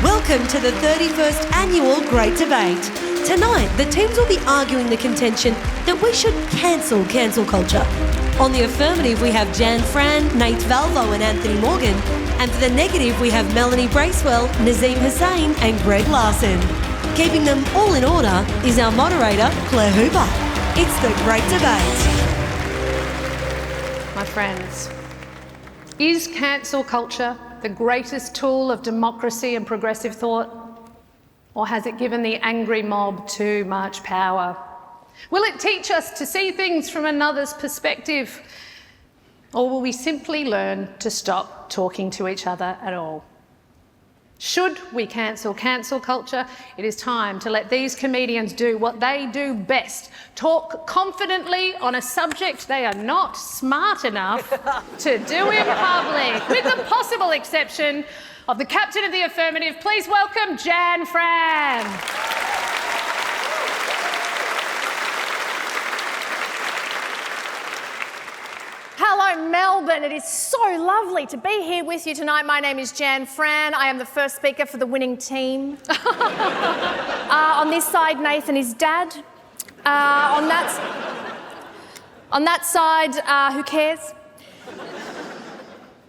Welcome to the 31st Annual Great Debate. Tonight, the teams will be arguing the contention that we should cancel culture. On the affirmative, we have Jan, Fran, Nath, Valvo and Anthony Morgan. And for the negative, we have Melanie, Bracewell, Nazeem, Hussain and Greg Larsen. Keeping them all in order is our moderator, Claire Hooper. It's the Great Debate. My friends, is cancel culture the greatest tool of democracy and progressive thought? Or has it given the angry mob too much power? Will it teach us to see things from another's perspective? Or will we simply learn to stop talking to each other at all? Should we cancel culture? It is time to let these comedians do what they do best: talk confidently on a subject they are not smart enough to do in public, with the possible exception of the captain of the affirmative. Please welcome Jan Fran. Hello, Melbourne. It is so lovely to be here with you tonight. My name is Jan Fran. I am the first speaker for the winning team. On this side, Nath and his dad. On that side, who cares?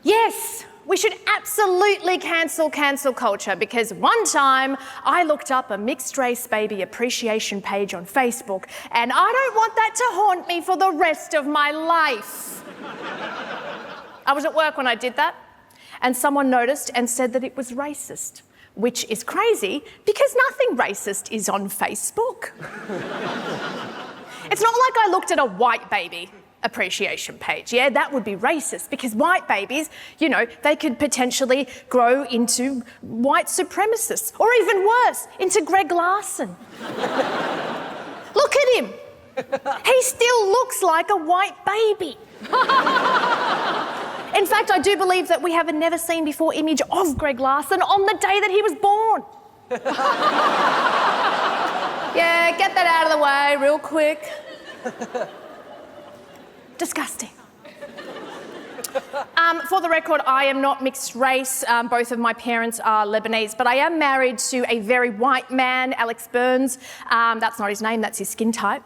Yes, we should absolutely cancel culture, because one time I looked up a mixed race baby appreciation page on Facebook, and I don't want that to haunt me for the rest of my life. I was at work when I did that, and someone noticed and said that it was racist, which is crazy because nothing racist is on Facebook. It's not like I looked at a white baby appreciation page. Yeah, that would be racist, because white babies, you know, they could potentially grow into white supremacists, or even worse, into Greg Larsen. Look at him. He still looks like a white baby. In fact, I do believe that we have a never-seen-before image of Greg Larsen on the day that he was born. Yeah, get that out of the way real quick. Disgusting. For the record, I am not mixed race. Both of my parents are Lebanese, but I am married to a very white man, Alex Burns. That's not his name, that's his skin type.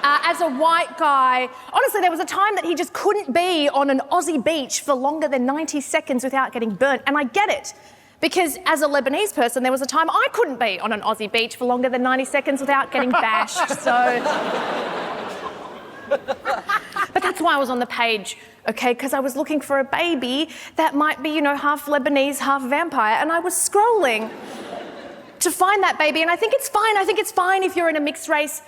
As a white guy, honestly, there was a time that he just couldn't be on an Aussie beach for longer than 90 seconds without getting burnt, and I get it. Because as a Lebanese person, there was a time I couldn't be on an Aussie beach for longer than 90 seconds without getting bashed, so... But that's why I was on the page, okay? Because I was looking for a baby that might be, you know, half Lebanese, half vampire, and I was scrolling to find that baby, and I think it's fine. I think it's fine if you're in a mixed race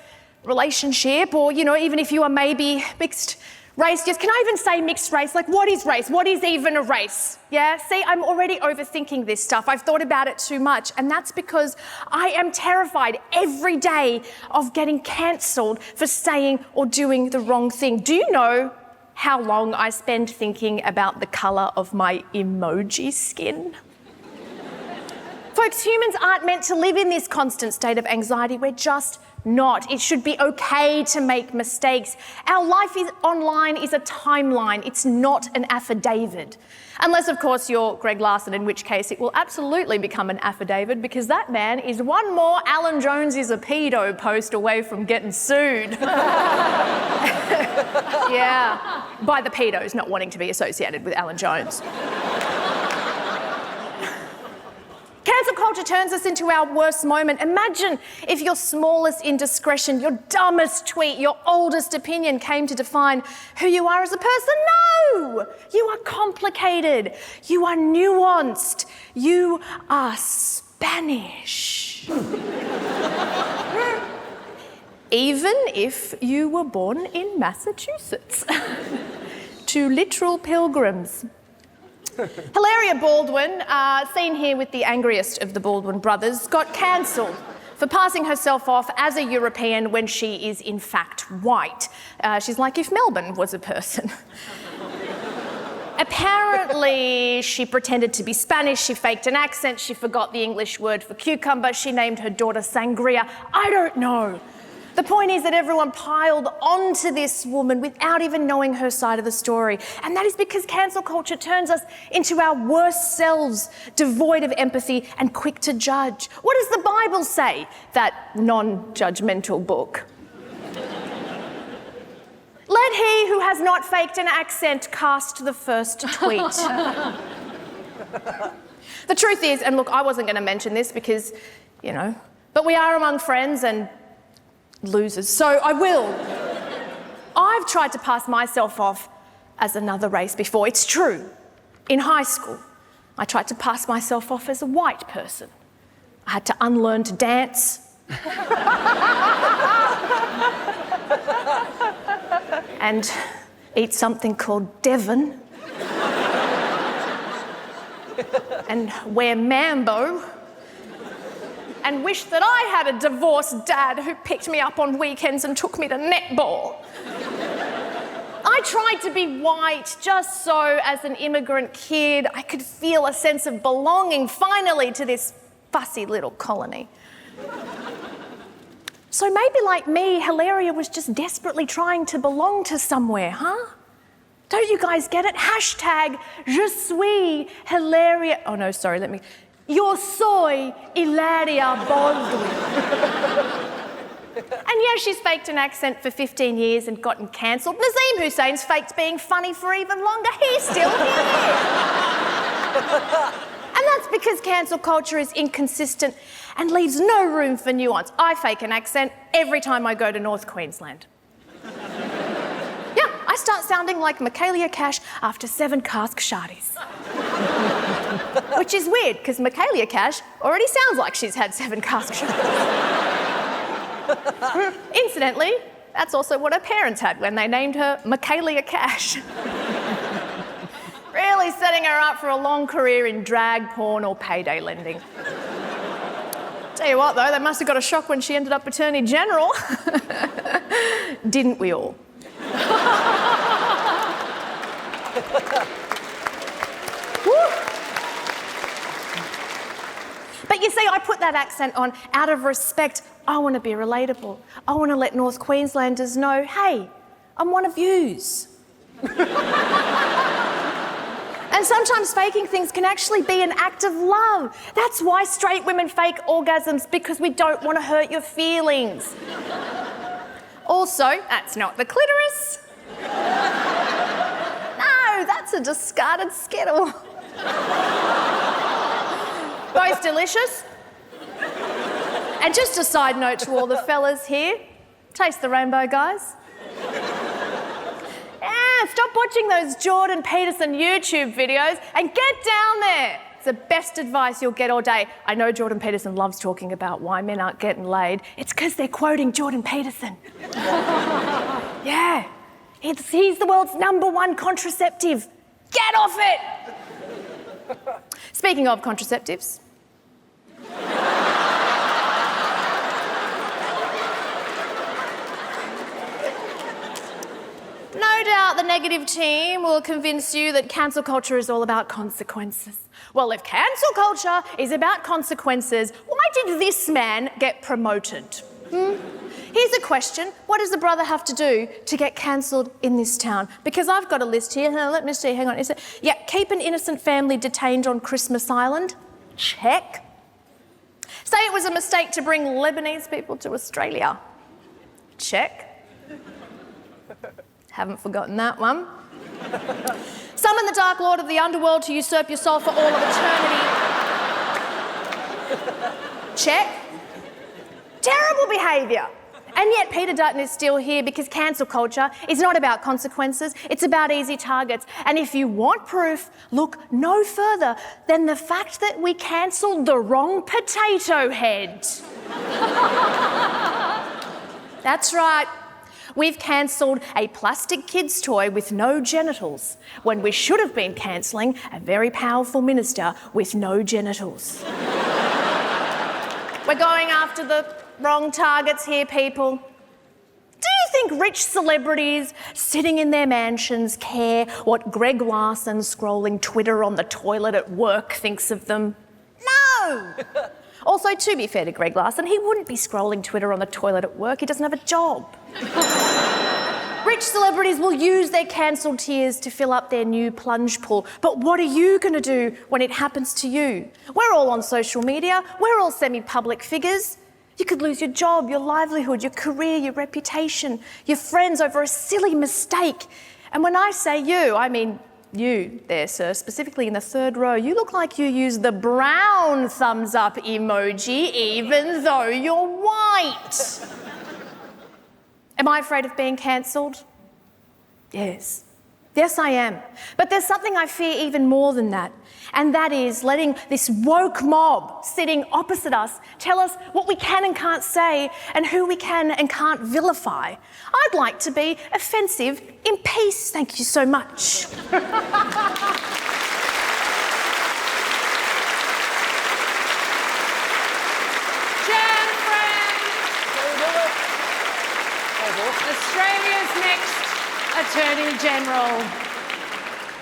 relationship, or, you know, even if you are maybe mixed race. Just, can I even say mixed race? Like, what is race? What is even a race? Yeah, see, I'm already overthinking this stuff. I've thought about it too much, and that's because I am terrified every day of getting cancelled for saying or doing the wrong thing. Do you know how long I spend thinking about the colour of my emoji skin? Folks, humans aren't meant to live in this constant state of anxiety. We're just not. It should be okay to make mistakes. Our life online is a timeline. It's not an affidavit. Unless, of course, you're Greg Larsen, in which case it will absolutely become an affidavit, because that man is one more Alan Jones is a pedo post away from getting sued. Yeah, by the pedos not wanting to be associated with Alan Jones. Cancel culture turns us into our worst moment. Imagine if your smallest indiscretion, your dumbest tweet, your oldest opinion came to define who you are as a person. No! You are complicated. You are nuanced. You are Spanish. Even if you were born in Massachusetts. To literal pilgrims. Hilaria Baldwin, seen here with the angriest of the Baldwin brothers, got cancelled for passing herself off as a European when she is in fact white. She's like if Melbourne was a person. Apparently, she pretended to be Spanish, she faked an accent, she forgot the English word for cucumber, she named her daughter Sangria. I don't know. The point is that everyone piled onto this woman without even knowing her side of the story. And that is because cancel culture turns us into our worst selves, devoid of empathy and quick to judge. What does the Bible say? That non-judgmental book. Let he who has not faked an accent cast the first tweet. The truth is, and look, I wasn't going to mention this because, but we are among friends and losers, so I will. I've tried to pass myself off as another race before. It's true. In high school, I tried to pass myself off as a white person. I had to unlearn to dance. And eat something called Devon. And wear mambo. And wish that I had a divorced dad who picked me up on weekends and took me to netball. I tried to be white just so, as an immigrant kid, I could feel a sense of belonging finally to this fussy little colony. So maybe like me, Hilaria was just desperately trying to belong to somewhere, huh? Don't you guys get it? Hashtag je suis Hilaria. Oh no, sorry, Yo soy Hilaria Baldwin. And yeah, she's faked an accent for 15 years and gotten cancelled. Nazeem Hussain's faked being funny for even longer. He's still here. And that's because cancel culture is inconsistent and leaves no room for nuance. I fake an accent every time I go to North Queensland. Yeah, I start sounding like Michaelia Cash after 7 cask shardies. Which is weird, because Michaelia Cash already sounds like she's had 7 cask shardies. Incidentally, that's also what her parents had when they named her Michaelia Cash. Really setting her up for a long career in drag, porn or payday lending. Tell you what though, they must have got a shock when she ended up Attorney General. Didn't we all? But you see, I put that accent on out of respect. I want to be relatable. I want to let North Queenslanders know, hey, I'm one of yous. And sometimes faking things can actually be an act of love. That's why straight women fake orgasms, because we don't want to hurt your feelings. Also, that's not the clitoris. No, that's a discarded Skittle. Both delicious. And just a side note to all the fellas here, taste the rainbow, guys. Yeah, stop watching those Jordan Peterson YouTube videos and get down there. It's the best advice you'll get all day. I know Jordan Peterson loves talking about why men aren't getting laid. It's because they're quoting Jordan Peterson. Yeah, he's the world's #1 contraceptive. Get off it! Speaking of contraceptives. No doubt the negative team will convince you that cancel culture is all about consequences. Well, if cancel culture is about consequences, why did this man get promoted? Here's a question. What does the brother have to do to get cancelled in this town? Because I've got a list here. Let me see, hang on. Keep an innocent family detained on Christmas Island. Check. Say it was a mistake to bring Lebanese people to Australia. Check. Haven't forgotten that one. Summon the Dark Lord of the Underworld to usurp your soul for all of eternity. Check. Terrible behaviour. And yet Peter Dutton is still here because cancel culture is not about consequences, it's about easy targets. And if you want proof, look no further than the fact that we cancelled the wrong potato head. That's right. We've cancelled a plastic kid's toy with no genitals when we should have been cancelling a very powerful minister with no genitals. We're going after the wrong targets here, people. Do you think rich celebrities sitting in their mansions care what Greg Larsen scrolling Twitter on the toilet at work thinks of them? No! Also, to be fair to Greg Larsen, he wouldn't be scrolling Twitter on the toilet at work. He doesn't have a job. Rich celebrities will use their cancelled tears to fill up their new plunge pool. But what are you going to do when it happens to you? We're all on social media. We're all semi-public figures. You could lose your job, your livelihood, your career, your reputation, your friends over a silly mistake. And when I say you, I mean you there, sir, specifically in the third row. You look like you use the brown thumbs up emoji even though you're white. Am I afraid of being cancelled? Yes. Yes, I am. But there's something I fear even more than that, and that is letting this woke mob sitting opposite us tell us what we can and can't say and who we can and can't vilify. I'd like to be offensive in peace. Thank you so much. Australia's next Attorney General.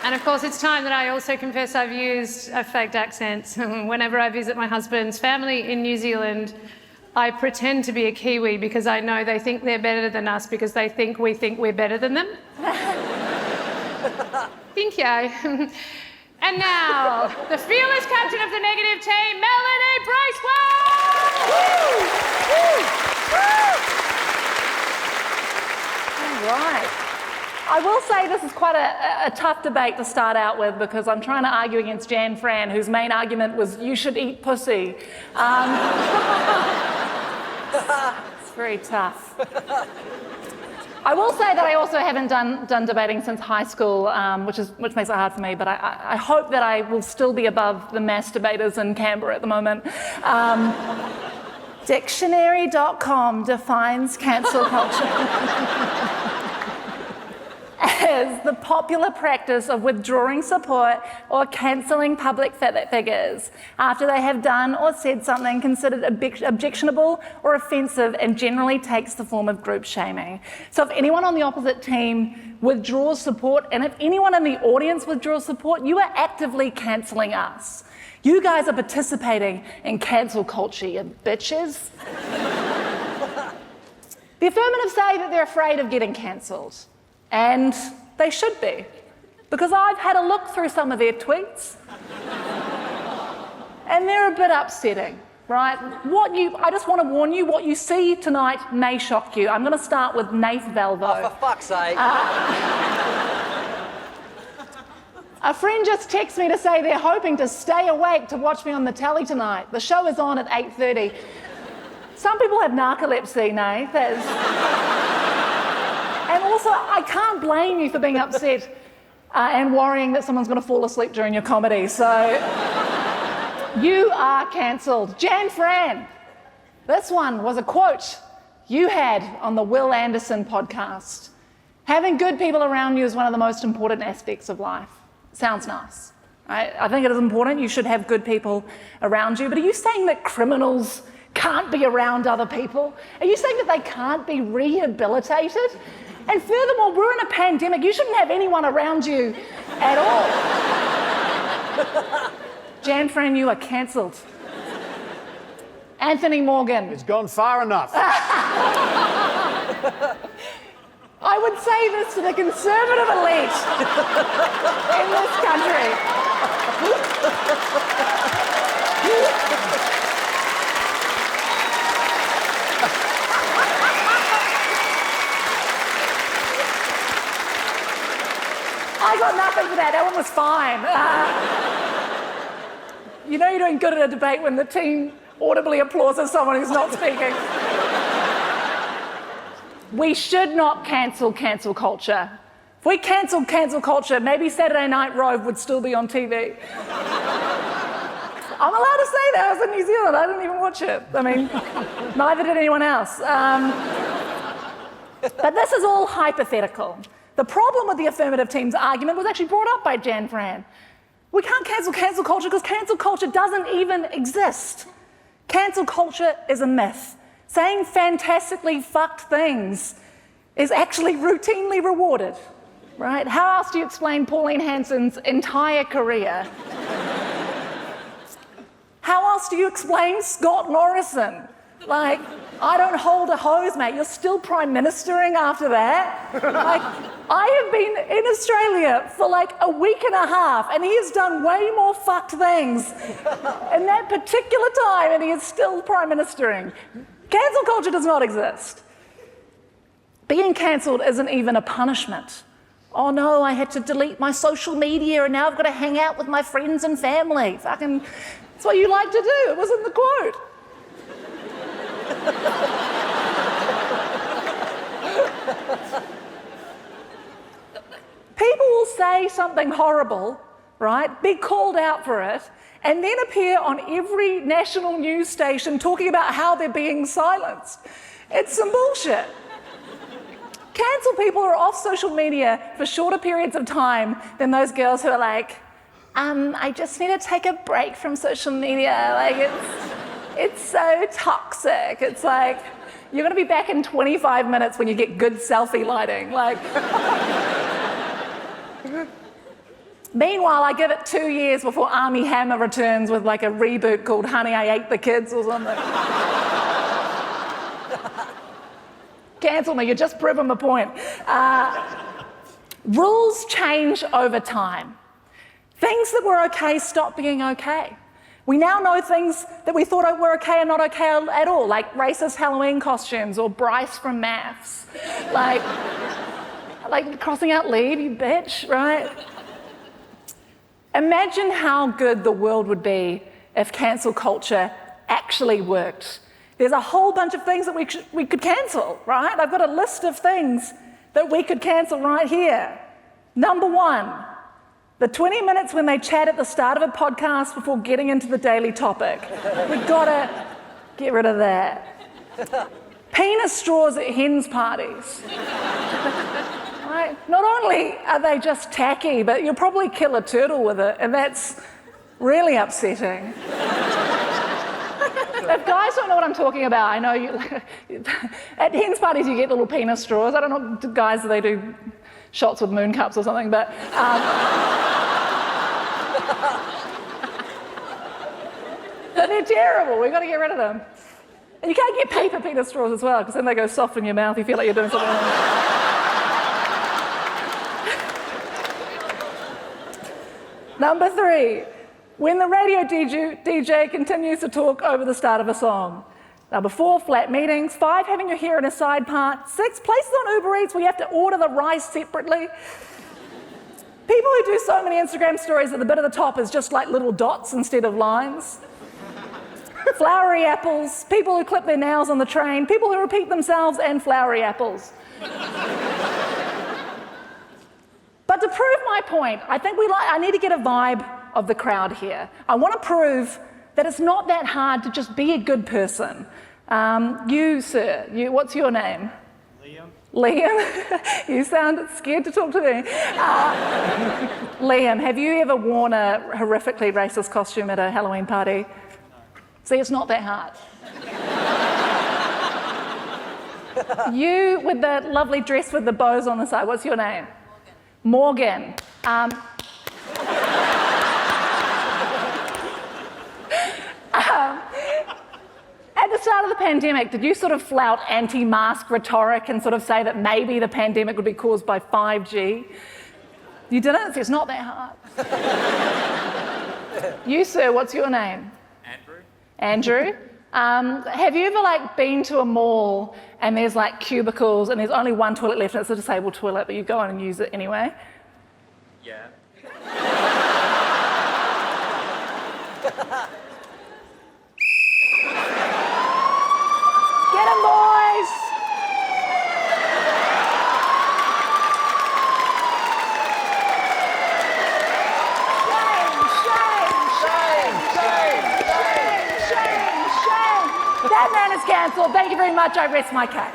And of course, it's time that I also confess I've used a faked accent. Whenever I visit my husband's family in New Zealand, I pretend to be a Kiwi because I know they think they're better than us because they think we're better than them. Thank you. And now, the fearless captain of the negative team, Melanie Bracewell! Woo! Woo! Woo! Right. I will say this is quite a tough debate to start out with because I'm trying to argue against Jan Fran, whose main argument was you should eat pussy. It's very tough. I will say that I also haven't done debating since high school, which makes it hard for me, but I hope that I will still be above the mass debaters in Canberra at the moment. Dictionary.com defines cancel culture as the popular practice of withdrawing support or cancelling public figures after they have done or said something considered objectionable or offensive and generally takes the form of group shaming. So if anyone on the opposite team withdraws support, and if anyone in the audience withdraws support, you are actively cancelling us. You guys are participating in cancel culture, you bitches. The Affirmative say that they're afraid of getting cancelled. And they should be, because I've had a look through some of their tweets and they're a bit upsetting, right? I just want to warn you, what you see tonight may shock you. I'm going to start with Nath Valvo. Oh, for fuck's sake. A friend just texted me to say they're hoping to stay awake to watch me on the telly tonight. The show is on at 8:30. Some people have narcolepsy, Nath. And also, I can't blame you for being upset and worrying that someone's going to fall asleep during your comedy. So, you are cancelled. Jan Fran, this one was a quote you had on the Will Anderson podcast. Having good people around you is one of the most important aspects of life. Sounds nice, right? I think it is important. You should have good people around you. But are you saying that criminals can't be around other people? Are you saying that they can't be rehabilitated? And furthermore, we're in a pandemic. You shouldn't have anyone around you at all. Jan Fran, you are cancelled. Anthony Morgan. It's gone far enough. I would say this to the conservative elite in this country. I got nothing for that. That one was fine. You know you're doing good at a debate when the team audibly applauds someone who's not speaking. We should not cancel culture. If we cancelled cancel culture, maybe Saturday Night Rove would still be on TV. I'm allowed to say that. I was in New Zealand. I didn't even watch it. I mean, neither did anyone else. But this is all hypothetical. The problem with the Affirmative team's argument was actually brought up by Jan Fran. We can't cancel culture because cancel culture doesn't even exist. Cancel culture is a myth. Saying fantastically fucked things is actually routinely rewarded, right? How else do you explain Pauline Hanson's entire career? How else do you explain Scott Morrison? Like, I don't hold a hose, mate. You're still Prime Ministering after that? Like, I have been in Australia for like a week and a half, and he has done way more fucked things in that particular time, and he is still Prime Ministering. Cancel culture does not exist. Being cancelled isn't even a punishment. Oh no, I had to delete my social media, and now I've got to hang out with my friends and family. Fucking, that's what you like to do. It was in the quote. People will say something horrible, right? Be called out for it, and then appear on every national news station talking about how they're being silenced. It's some bullshit. Cancel people are off social media for shorter periods of time than those girls who are like, I just need to take a break from social media. Like, it's so toxic. It's like, you're going to be back in 25 minutes when you get good selfie lighting. Like, meanwhile, I give it 2 years before Armie Hammer returns with like a reboot called Honey, I Ate the Kids or something. Cancel me, you're just proving my point. Rules change over time. Things that were okay stop being okay. We now know things that we thought were okay are not okay at all, like racist Halloween costumes or Bryce from Maths. Like crossing out leave, you bitch, right? Imagine how good the world would be if cancel culture actually worked. There's a whole bunch of things that we could cancel, right? I've got a list of things that we could cancel right here. Number 1, the 20 minutes when they chat at the start of a podcast before getting into the daily topic. We've got to get rid of that. Penis straws at hens parties. Right? Not only are they just tacky, but you'll probably kill a turtle with it, and that's really upsetting. If guys don't know what I'm talking about, I know you. At hens parties, you get little penis straws. I don't know, guys, they do shots with moon cups or something, but. But they're terrible. We've got to get rid of them. And you can't get paper penis straws as well, because then they go soft in your mouth. You feel like you're doing something wrong. Number 3, when the radio DJ continues to talk over the start of a song. Number 4, flat meetings. 5, having your hair in a side part. 6, places on Uber Eats where you have to order the rice separately. People who do so many Instagram stories that the bit at the top is just like little dots instead of lines. Flowery apples. People who clip their nails on the train. People who repeat themselves, and flowery apples. But to prove my point, I think I need to get a vibe of the crowd here. I want to prove that it's not that hard to just be a good person. You, sir, what's your name? Liam? You sound scared to talk to me. Liam, have you ever worn a horrifically racist costume at a Halloween party? No. See, it's not that hard. You with the lovely dress with the bows on the side, what's your name? Morgan. At the start of the pandemic, did you sort of flout anti-mask rhetoric and sort of say that maybe the pandemic would be caused by 5G? You didn't? It's not that hard. You, sir, what's your name? Andrew. Have you ever been to a mall and there's cubicles and there's only one toilet left and it's a disabled toilet, but you go in and use it anyway? Yeah. Get 'em, boys! That man is cancelled. Thank you very much. I rest my case.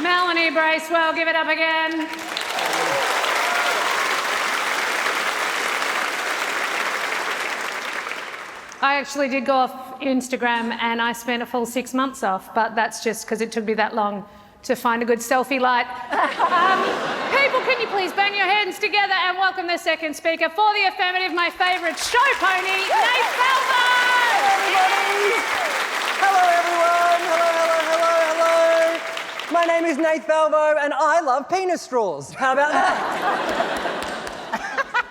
Melanie, Bracewell, give it up again. I actually did go off Instagram and I spent a full 6 months off, but that's just because it took me that long to find a good selfie light. People, can you please bang your hands together and welcome the second speaker for the Affirmative, my favourite show pony, Nath Valvo! Hello everyone! Hello! My name is Nath Valvo and I love penis straws. How about that?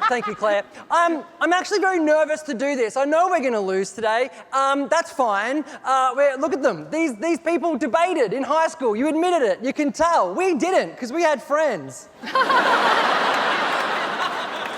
Thank you, Claire. I'm actually very nervous to do this. I know we're going to lose today. That's fine. Look at them. These people debated in high school. You admitted it. You can tell. We didn't because we had friends.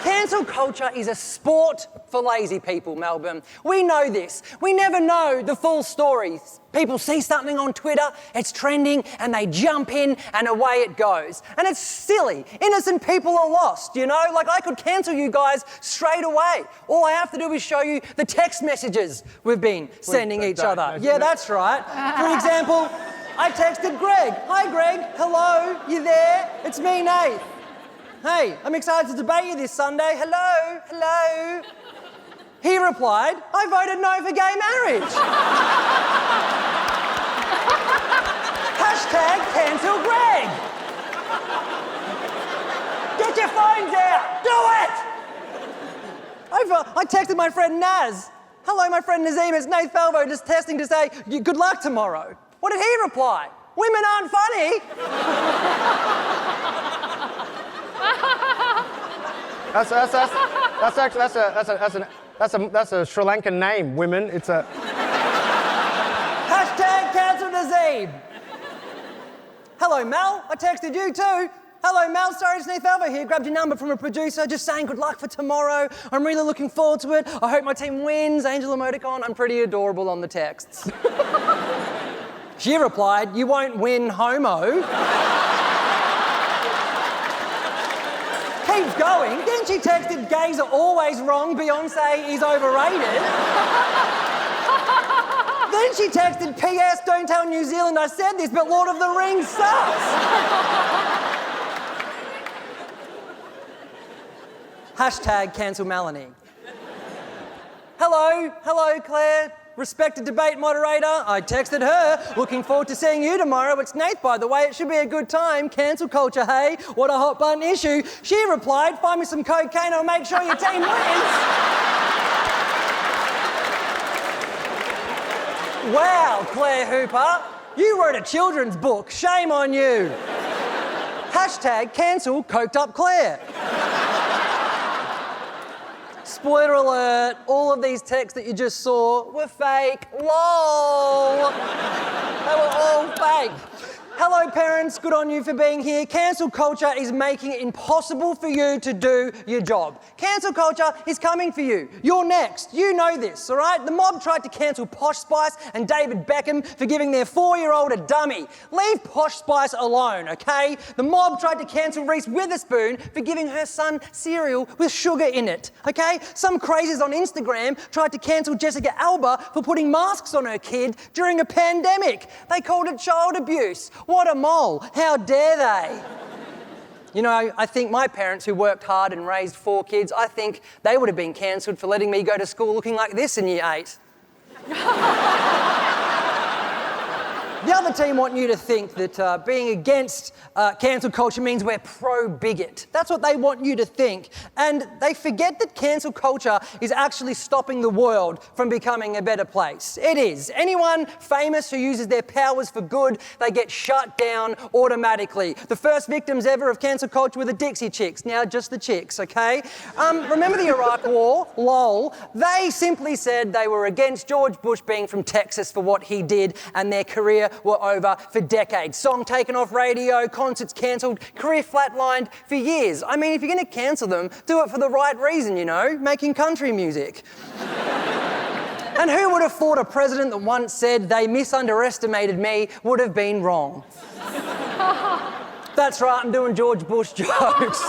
Cancel culture is a sport for lazy people, Melbourne. We know this. We never know the full story. People see something on Twitter, it's trending, and they jump in and away it goes. And it's silly. Innocent people are lost, you know? Like, I could cancel you guys straight away. All I have to do is show you the text messages we've been sending each other. Yeah, that's right. For example, I texted Greg. Hi, Greg. Hello. You there? It's me, Nath. Hey, I'm excited to debate you this Sunday. Hello. He replied, I voted no for gay marriage. Hashtag cancel Greg. Get your phones out. Do it. I texted my friend Naz. Hello, my friend Nazeem. It's Nath Valvo just testing to say good luck tomorrow. What did he reply? Women aren't funny. That's a Sri Lankan name, women. It's a... Hashtag cancel Nazeem. Hello, Mel. I texted you too. Hello, Mel. Sorry, it's Nath Valvo here. Grabbed your number from a producer, just saying good luck for tomorrow. I'm really looking forward to it. I hope my team wins. Angel emoticon. I'm pretty adorable on the texts. She replied, you won't win, homo. Keeps going. Then she texted, gays are always wrong, Beyonce is overrated. Then she texted, P.S. don't tell New Zealand I said this, but Lord of the Rings sucks. Hashtag cancel Melanie. Hello, Claire. Respected debate moderator. I texted her, looking forward to seeing you tomorrow. It's Nath, by the way. It should be a good time. Cancel culture, hey? What a hot button issue. She replied, find me some cocaine, I'll make sure your team wins. Wow, Claire Hooper. You wrote a children's book. Shame on you. Hashtag cancel coked up Claire. Spoiler alert, all of these texts that you just saw were fake. LOL. They were all fake. Hello, parents. Good on you for being here. Cancel culture is making it impossible for you to do your job. Cancel culture is coming for you. You're next. You know this, all right? The mob tried to cancel Posh Spice and David Beckham for giving their 4-year-old a dummy. Leave Posh Spice alone, okay? The mob tried to cancel Reese Witherspoon for giving her son cereal with sugar in it, okay? Some crazies on Instagram tried to cancel Jessica Alba for putting masks on her kid during a pandemic. They called it child abuse. What a mole. How dare they? You know, I think my parents, who worked hard and raised 4 kids, I think they would have been cancelled for letting me go to school looking like this in year 8. The other team want you to think that being against cancel culture means we're pro-bigot. That's what they want you to think. And they forget that cancel culture is actually stopping the world from becoming a better place. It is. Anyone famous who uses their powers for good, they get shut down automatically. The first victims ever of cancel culture were the Dixie Chicks. Now just the chicks, okay? Remember the Iraq War? LOL. They simply said they were against George Bush being from Texas for what he did, and their career were over for decades. Song taken off radio, concerts cancelled, career flatlined for years. I mean, if you're going to cancel them, do it for the right reason, you know, making country music. And who would have thought a president that once said they misunderestimated me would have been wrong? That's right, I'm doing George Bush jokes.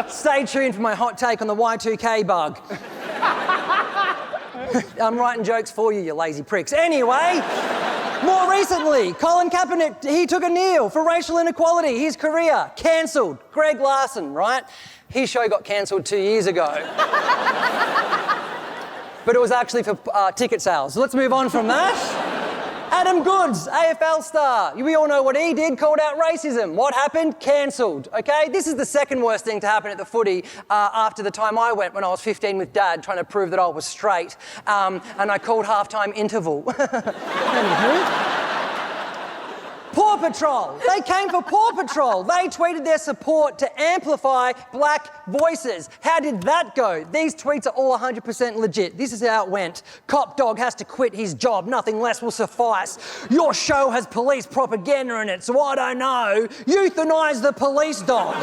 Stay tuned for my hot take on the Y2K bug. I'm writing jokes for you, you lazy pricks. Anyway, more recently, Colin Kaepernick, he took a kneel for racial inequality. His career cancelled. Greg Larsen, right? His show got cancelled 2 years ago. But it was actually for ticket sales. So let's move on from that. Adam Goods, AFL star. We all know what he did, called out racism. What happened? Cancelled, okay? This is the second worst thing to happen at the footy after the time I went when I was 15 with Dad, trying to prove that I was straight. And I called halftime interval. Anywho. Paw Patrol. They came for Paw Patrol. They tweeted their support to amplify black voices. How did that go? These tweets are all 100% legit. This is how it went. Cop dog has to quit his job. Nothing less will suffice. Your show has police propaganda in it, so I don't know. Euthanize the police dog.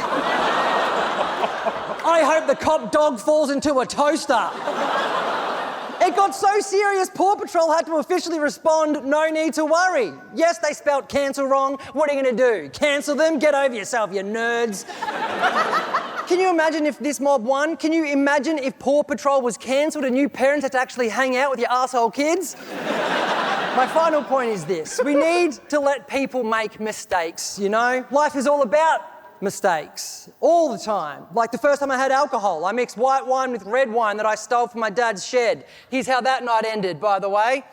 I hope the cop dog falls into a toaster. It got so serious, Paw Patrol had to officially respond, no need to worry. Yes, they spelt cancel wrong. What are you going to do? Cancel them? Get over yourself, you nerds. Can you imagine if this mob won? Can you imagine if Paw Patrol was cancelled and you parents had to actually hang out with your arsehole kids? My final point is this. We need to let people make mistakes, you know? Life is all about mistakes all the time. Like the first time I had alcohol, I mixed white wine with red wine that I stole from my dad's shed. Here's how that night ended, by the way.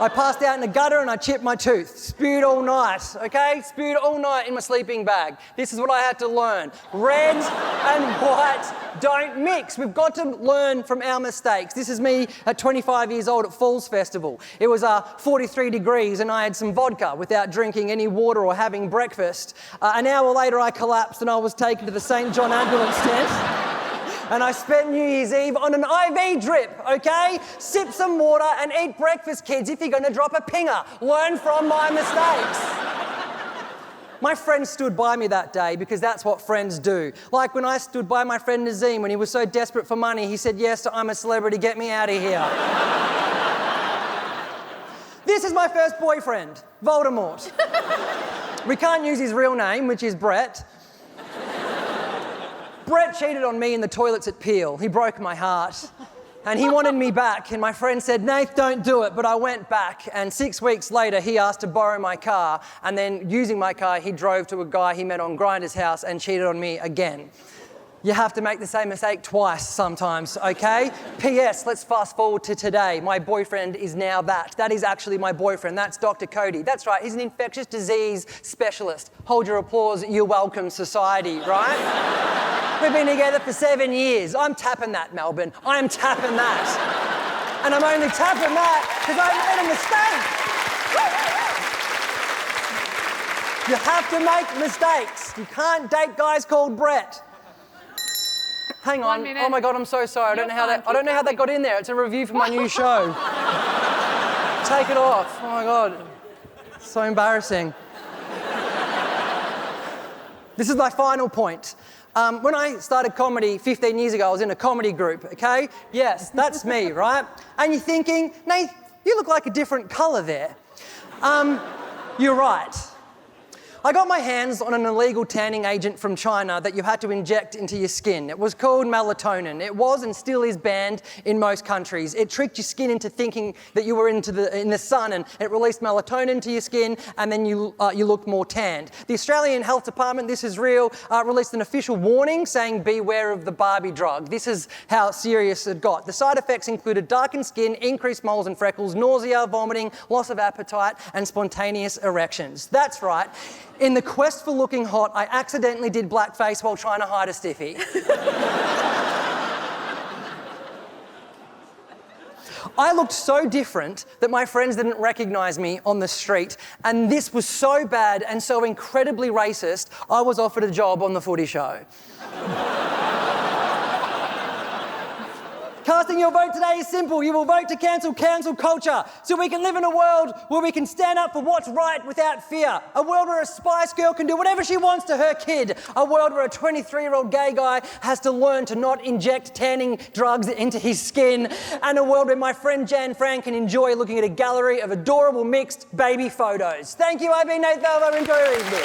I passed out in the gutter and I chipped my tooth. Spewed all night, okay? Spewed all night in my sleeping bag. This is what I had to learn. Red and white don't mix. We've got to learn from our mistakes. This is me at 25 years old at Falls Festival. It was 43 degrees and I had some vodka without drinking any water or having breakfast. An hour later I collapsed and I was taken to the St. John ambulance tent. And I spent New Year's Eve on an IV drip, okay? Sip some water and eat breakfast, kids, if you're going to drop a pinger. Learn from my mistakes. My friend stood by me that day because that's what friends do. Like when I stood by my friend Nazeem when he was so desperate for money, he said, yes, I'm a celebrity, get me out of here. This is my first boyfriend, Voldemort. We can't use his real name, which is Brett. Brett cheated on me in the toilets at Peel. He broke my heart. And he wanted me back. And my friend said, Nath, don't do it. But I went back. And 6 weeks later, he asked to borrow my car. And then using my car, he drove to a guy he met on Grindr's house and cheated on me again. You have to make the same mistake twice sometimes, okay? P.S., let's fast forward to today. My boyfriend is now that. That is actually my boyfriend. That's Dr. Cody. That's right, he's an infectious disease specialist. Hold your applause, you're welcome, society, right? We've been together for 7 years. I'm tapping that, Melbourne. I'm tapping that. And I'm only tapping that because I made a mistake. You have to make mistakes. You can't date guys called Brett. Hang on. Oh my God, I'm so sorry. I don't know how that got in there. It's a review for my new show. Take it off. Oh my God. So embarrassing. This is my final point. When I started comedy 15 years ago, I was in a comedy group, okay? Yes, that's me, right? And you're thinking, Nath, you look like a different colour there. You're right. I got my hands on an illegal tanning agent from China that you had to inject into your skin. It was called melatonin. It was and still is banned in most countries. It tricked your skin into thinking that you were in the sun, and it released melatonin to your skin, and then you looked more tanned. The Australian Health Department, this is real, released an official warning saying beware of the Barbie drug. This is how serious it got. The side effects included darkened skin, increased moles and freckles, nausea, vomiting, loss of appetite, and spontaneous erections. That's right. In the quest for looking hot, I accidentally did blackface while trying to hide a stiffy. I looked so different that my friends didn't recognise me on the street, and this was so bad and so incredibly racist, I was offered a job on the footy show. Casting your vote today is simple. You will vote to cancel culture so we can live in a world where we can stand up for what's right without fear. A world where a Spice Girl can do whatever she wants to her kid. A world where a 23-year-old gay guy has to learn to not inject tanning drugs into his skin. And a world where my friend Fran can enjoy looking at a gallery of adorable mixed baby photos. Thank you. I've been Nath Valvo. Enjoy your evening.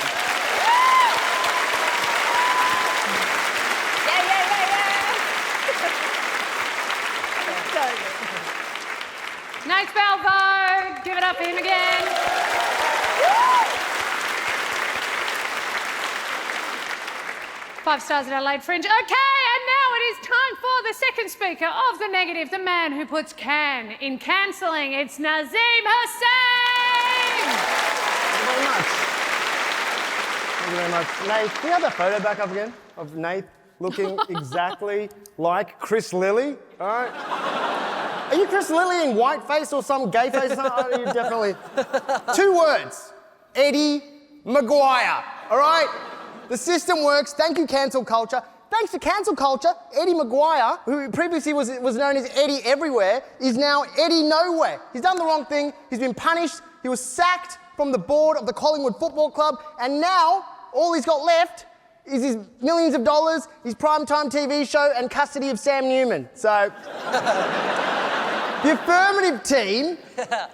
Nath Valvo, give it up for him again. 5 stars at Adelaide Fringe. Okay, and now it is time for the second speaker of the negative, the man who puts can in cancelling. It's Nazeem Hussain! Thank you very much. Nath, can you have that photo back up again of Nath looking exactly like Chris Lilly? All right. Are you Chris Lilly in whiteface or some gay face? Oh, you definitely. 2 words. Eddie Maguire. All right? The system works. Thank you, cancel culture. Thanks to cancel culture, Eddie Maguire, who previously was known as Eddie Everywhere, is now Eddie Nowhere. He's done the wrong thing. He's been punished. He was sacked from the board of the Collingwood Football Club, and now all he's got left is his millions of dollars, his primetime TV show, and custody of Sam Newman. So, the affirmative team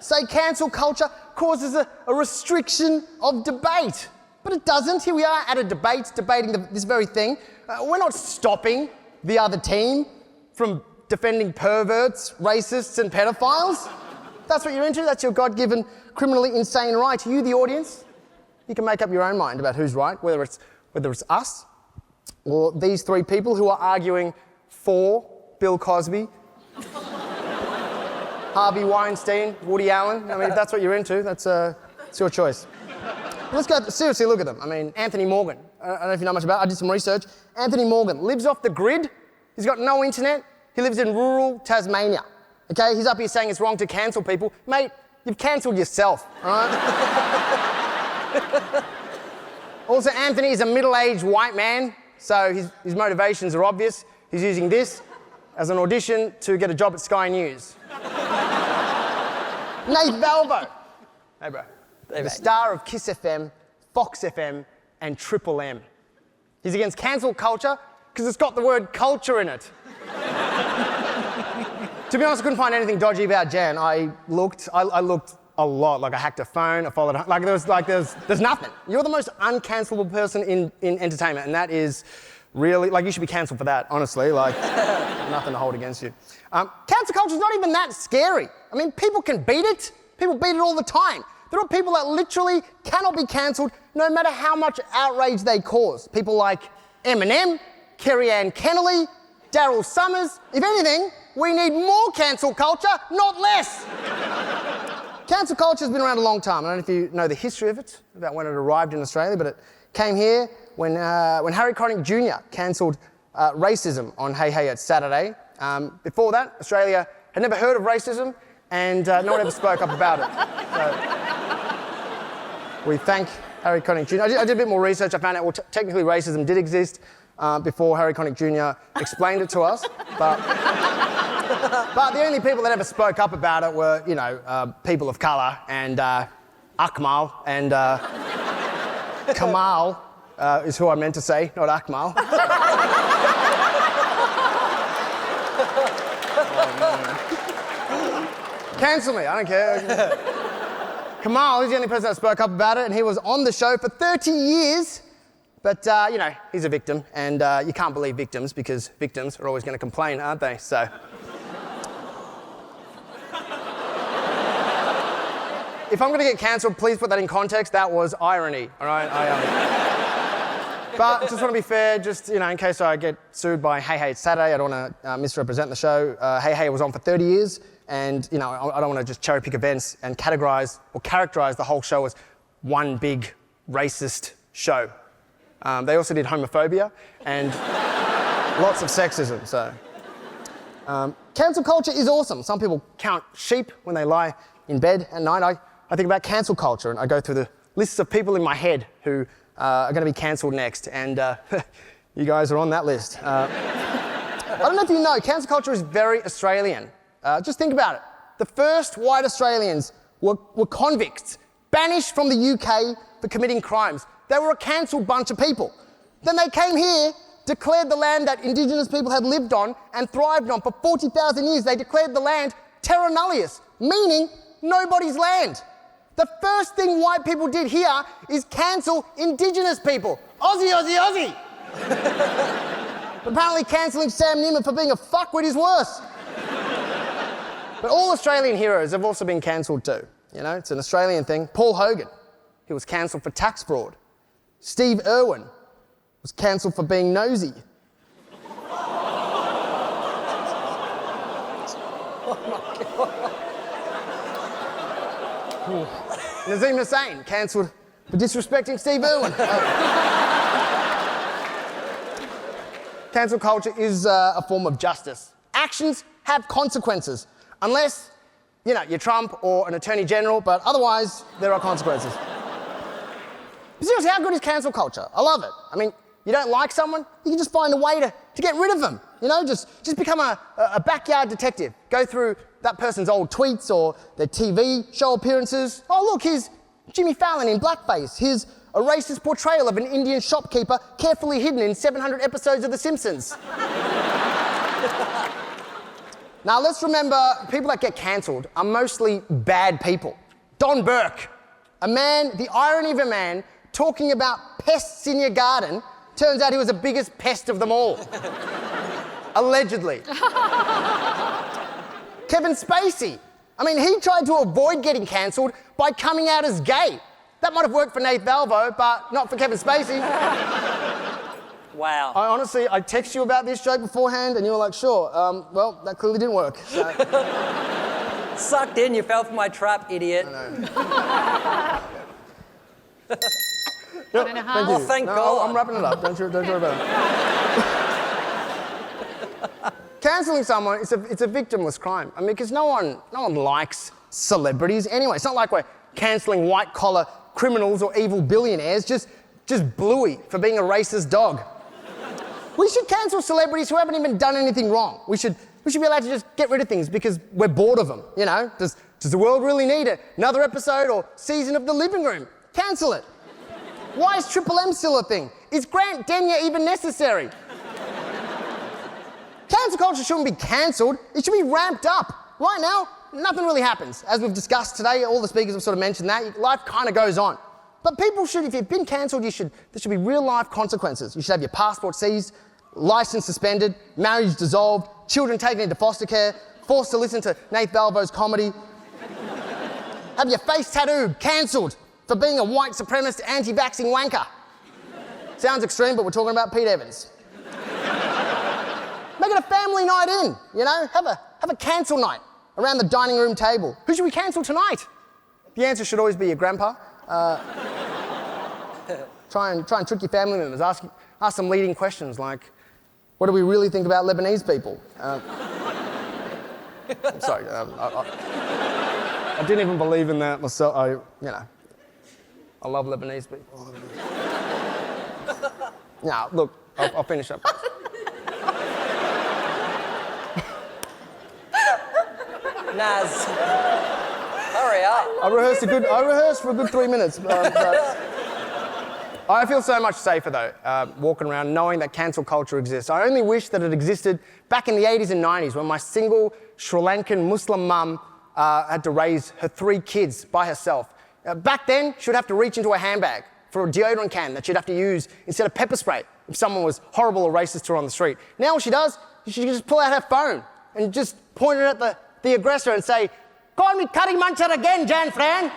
say cancel culture causes a restriction of debate. But it doesn't. Here we are at a debate, debating this very thing. We're not stopping the other team from defending perverts, racists, and pedophiles. That's what you're into. That's your God-given, criminally insane right. You, the audience, you can make up your own mind about who's right, whether it's us or these 3 people who are arguing for Bill Cosby, Harvey Weinstein, Woody Allen. I mean, if that's what you're into, it's your choice. Let's go, seriously, look at them. I mean, Anthony Morgan. I don't know if you know much about it. I did some research. Anthony Morgan lives off the grid. He's got no internet. He lives in rural Tasmania. Okay, he's up here saying it's wrong to cancel people. Mate, you've cancelled yourself, all right? Also, Anthony is a middle-aged white man, so his motivations are obvious. He's using this as an audition to get a job at Sky News. Nath Valvo. Hey, bro. The star of Kiss FM, Fox FM, and Triple M. He's against cancel culture because it's got the word culture in it. To be honest, I couldn't find anything dodgy about Jan. I looked a lot. Like I hacked a phone, I followed her. There's nothing. You're the most uncancelable person in entertainment, and that is really, you should be cancelled for that, honestly. Nothing to hold against you. Cancel culture's not even that scary. I mean, people can beat it. People beat it all the time. There are people that literally cannot be cancelled no matter how much outrage they cause. People like Eminem, Kerry-Ann Kennelly, Daryl Summers. If anything, we need more cancel culture, not less. Cancel culture has been around a long time. I don't know if you know the history of it, about when it arrived in Australia, but it came here when Harry Connick Jr. cancelled racism on Hey Hey It's Saturday. Before that, Australia had never heard of racism, and no one ever spoke up about it. So, we thank Harry Connick Jr. I did a bit more research. I found out, technically racism did exist before Harry Connick Jr. explained it to us. But the only people that ever spoke up about it were, people of colour and Akmal and Kamal is who I meant to say, not Akmal. Cancel me, I don't care. Kamal, he's the only person that spoke up about it, and he was on the show for 30 years. But, he's a victim, and you can't believe victims because victims are always going to complain, aren't they? So. If I'm going to get cancelled, please put that in context. That was irony, all right? But just want to be fair, just, in case I get sued by Hey Hey It's Saturday, I don't want to misrepresent the show. Hey Hey was on for 30 years. And, I don't want to just cherry pick events and characterise the whole show as one big racist show. They also did homophobia and lots of sexism, so. Cancel culture is awesome. Some people count sheep when they lie in bed at night. I think about cancel culture and I go through the lists of people in my head who are going to be cancelled next, and you guys are on that list. I don't know if you know, cancel culture is very Australian. Just think about it. The first white Australians were convicts, banished from the UK for committing crimes. They were a cancelled bunch of people. Then they came here, declared the land that Indigenous people had lived on and thrived on for 40,000 years. They declared the land terra nullius, meaning nobody's land. The first thing white people did here is cancel Indigenous people. Aussie, Aussie, Aussie! Apparently cancelling Sam Newman for being a fuckwit is worse. But all Australian heroes have also been cancelled too. It's an Australian thing. Paul Hogan, he was cancelled for tax fraud. Steve Irwin was cancelled for being nosy. Nazeem Hussain, cancelled for disrespecting Steve Irwin. Cancel culture is a form of justice. Actions have consequences, unless, you're Trump or an Attorney General, but otherwise, there are consequences. But seriously, how good is cancel culture? I love it. I mean, you don't like someone, you can just find a way to get rid of them. Just become a backyard detective. Go through that person's old tweets or their TV show appearances. Oh, look, here's Jimmy Fallon in blackface. Here's a racist portrayal of an Indian shopkeeper carefully hidden in 700 episodes of The Simpsons. Now, let's remember, people that get cancelled are mostly bad people. Don Burke, the irony of a man talking about pests in your garden, turns out he was the biggest pest of them all. Allegedly. Kevin Spacey. He tried to avoid getting cancelled by coming out as gay. That might have worked for Nath Valvo, but not for Kevin Spacey. Wow. I texted you about this joke beforehand, and you were like, sure. Well, that clearly didn't work. So. Sucked in, you fell for my trap, idiot. I know. One and a half. Thank you. Oh, thank God. I'm wrapping it up. Don't worry about it. Cancelling someone, it's a victimless crime. Because no one likes celebrities anyway. It's not like we're cancelling white-collar criminals or evil billionaires, just Bluey for being a racist dog. We should cancel celebrities who haven't even done anything wrong. We should be allowed to just get rid of things because we're bored of them, Does the world really need another episode or season of The Living Room? Cancel it. Why is Triple M still a thing? Is Grant Denyer even necessary? Cancel culture shouldn't be cancelled, it should be ramped up. Right now, nothing really happens. As we've discussed today, all the speakers have sort of mentioned that, life kind of goes on. But people should, if you've been cancelled, there should be real life consequences. You should have your passport seized, licence suspended, marriage dissolved, children taken into foster care, forced to listen to Nath Valvo's comedy. Have your face tattooed, cancelled for being a white supremacist anti-vaxxing wanker. Sounds extreme, but we're talking about Pete Evans. Make it a family night in, Have a cancel night around the dining room table. Who should we cancel tonight? The answer should always be your grandpa. Try and trick your family members. Ask some leading questions like, what do we really think about Lebanese people? I'm sorry. I didn't even believe in that myself. I love Lebanese people. Now, look, I'll finish up. Naz, hurry up. I rehearsed for a good 3 minutes. I feel so much safer, though, walking around knowing that cancel culture exists. I only wish that it existed back in the 80s and 90s when my single Sri Lankan Muslim mum had to raise her 3 kids by herself. Back then, she would have to reach into her handbag for a deodorant can that she'd have to use instead of pepper spray if someone was horrible or racist to her on the street. Now what she does is she just pull out her phone and just point it at the aggressor and say, "Call me Curry Muncher again, Jan Fran." You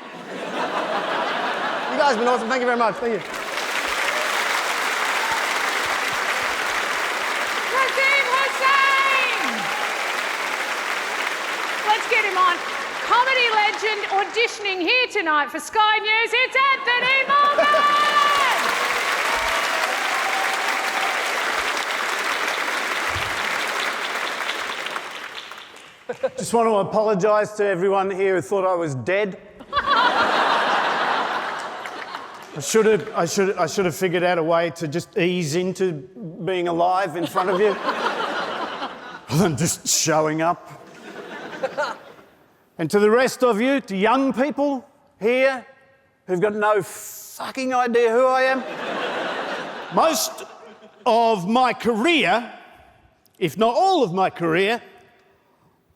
guys have been awesome. Thank you very much. Thank you. Nazeem Hussain! Let's get him on. Comedy legend auditioning here tonight for Sky News, it's Anthony Morgan! Just want to apologise to everyone here who thought I was dead. I should have figured out a way to just ease into being alive in front of you, rather than just showing up. And to the rest of you, to young people here who've got no fucking idea who I am, most of my career, if not all of my career,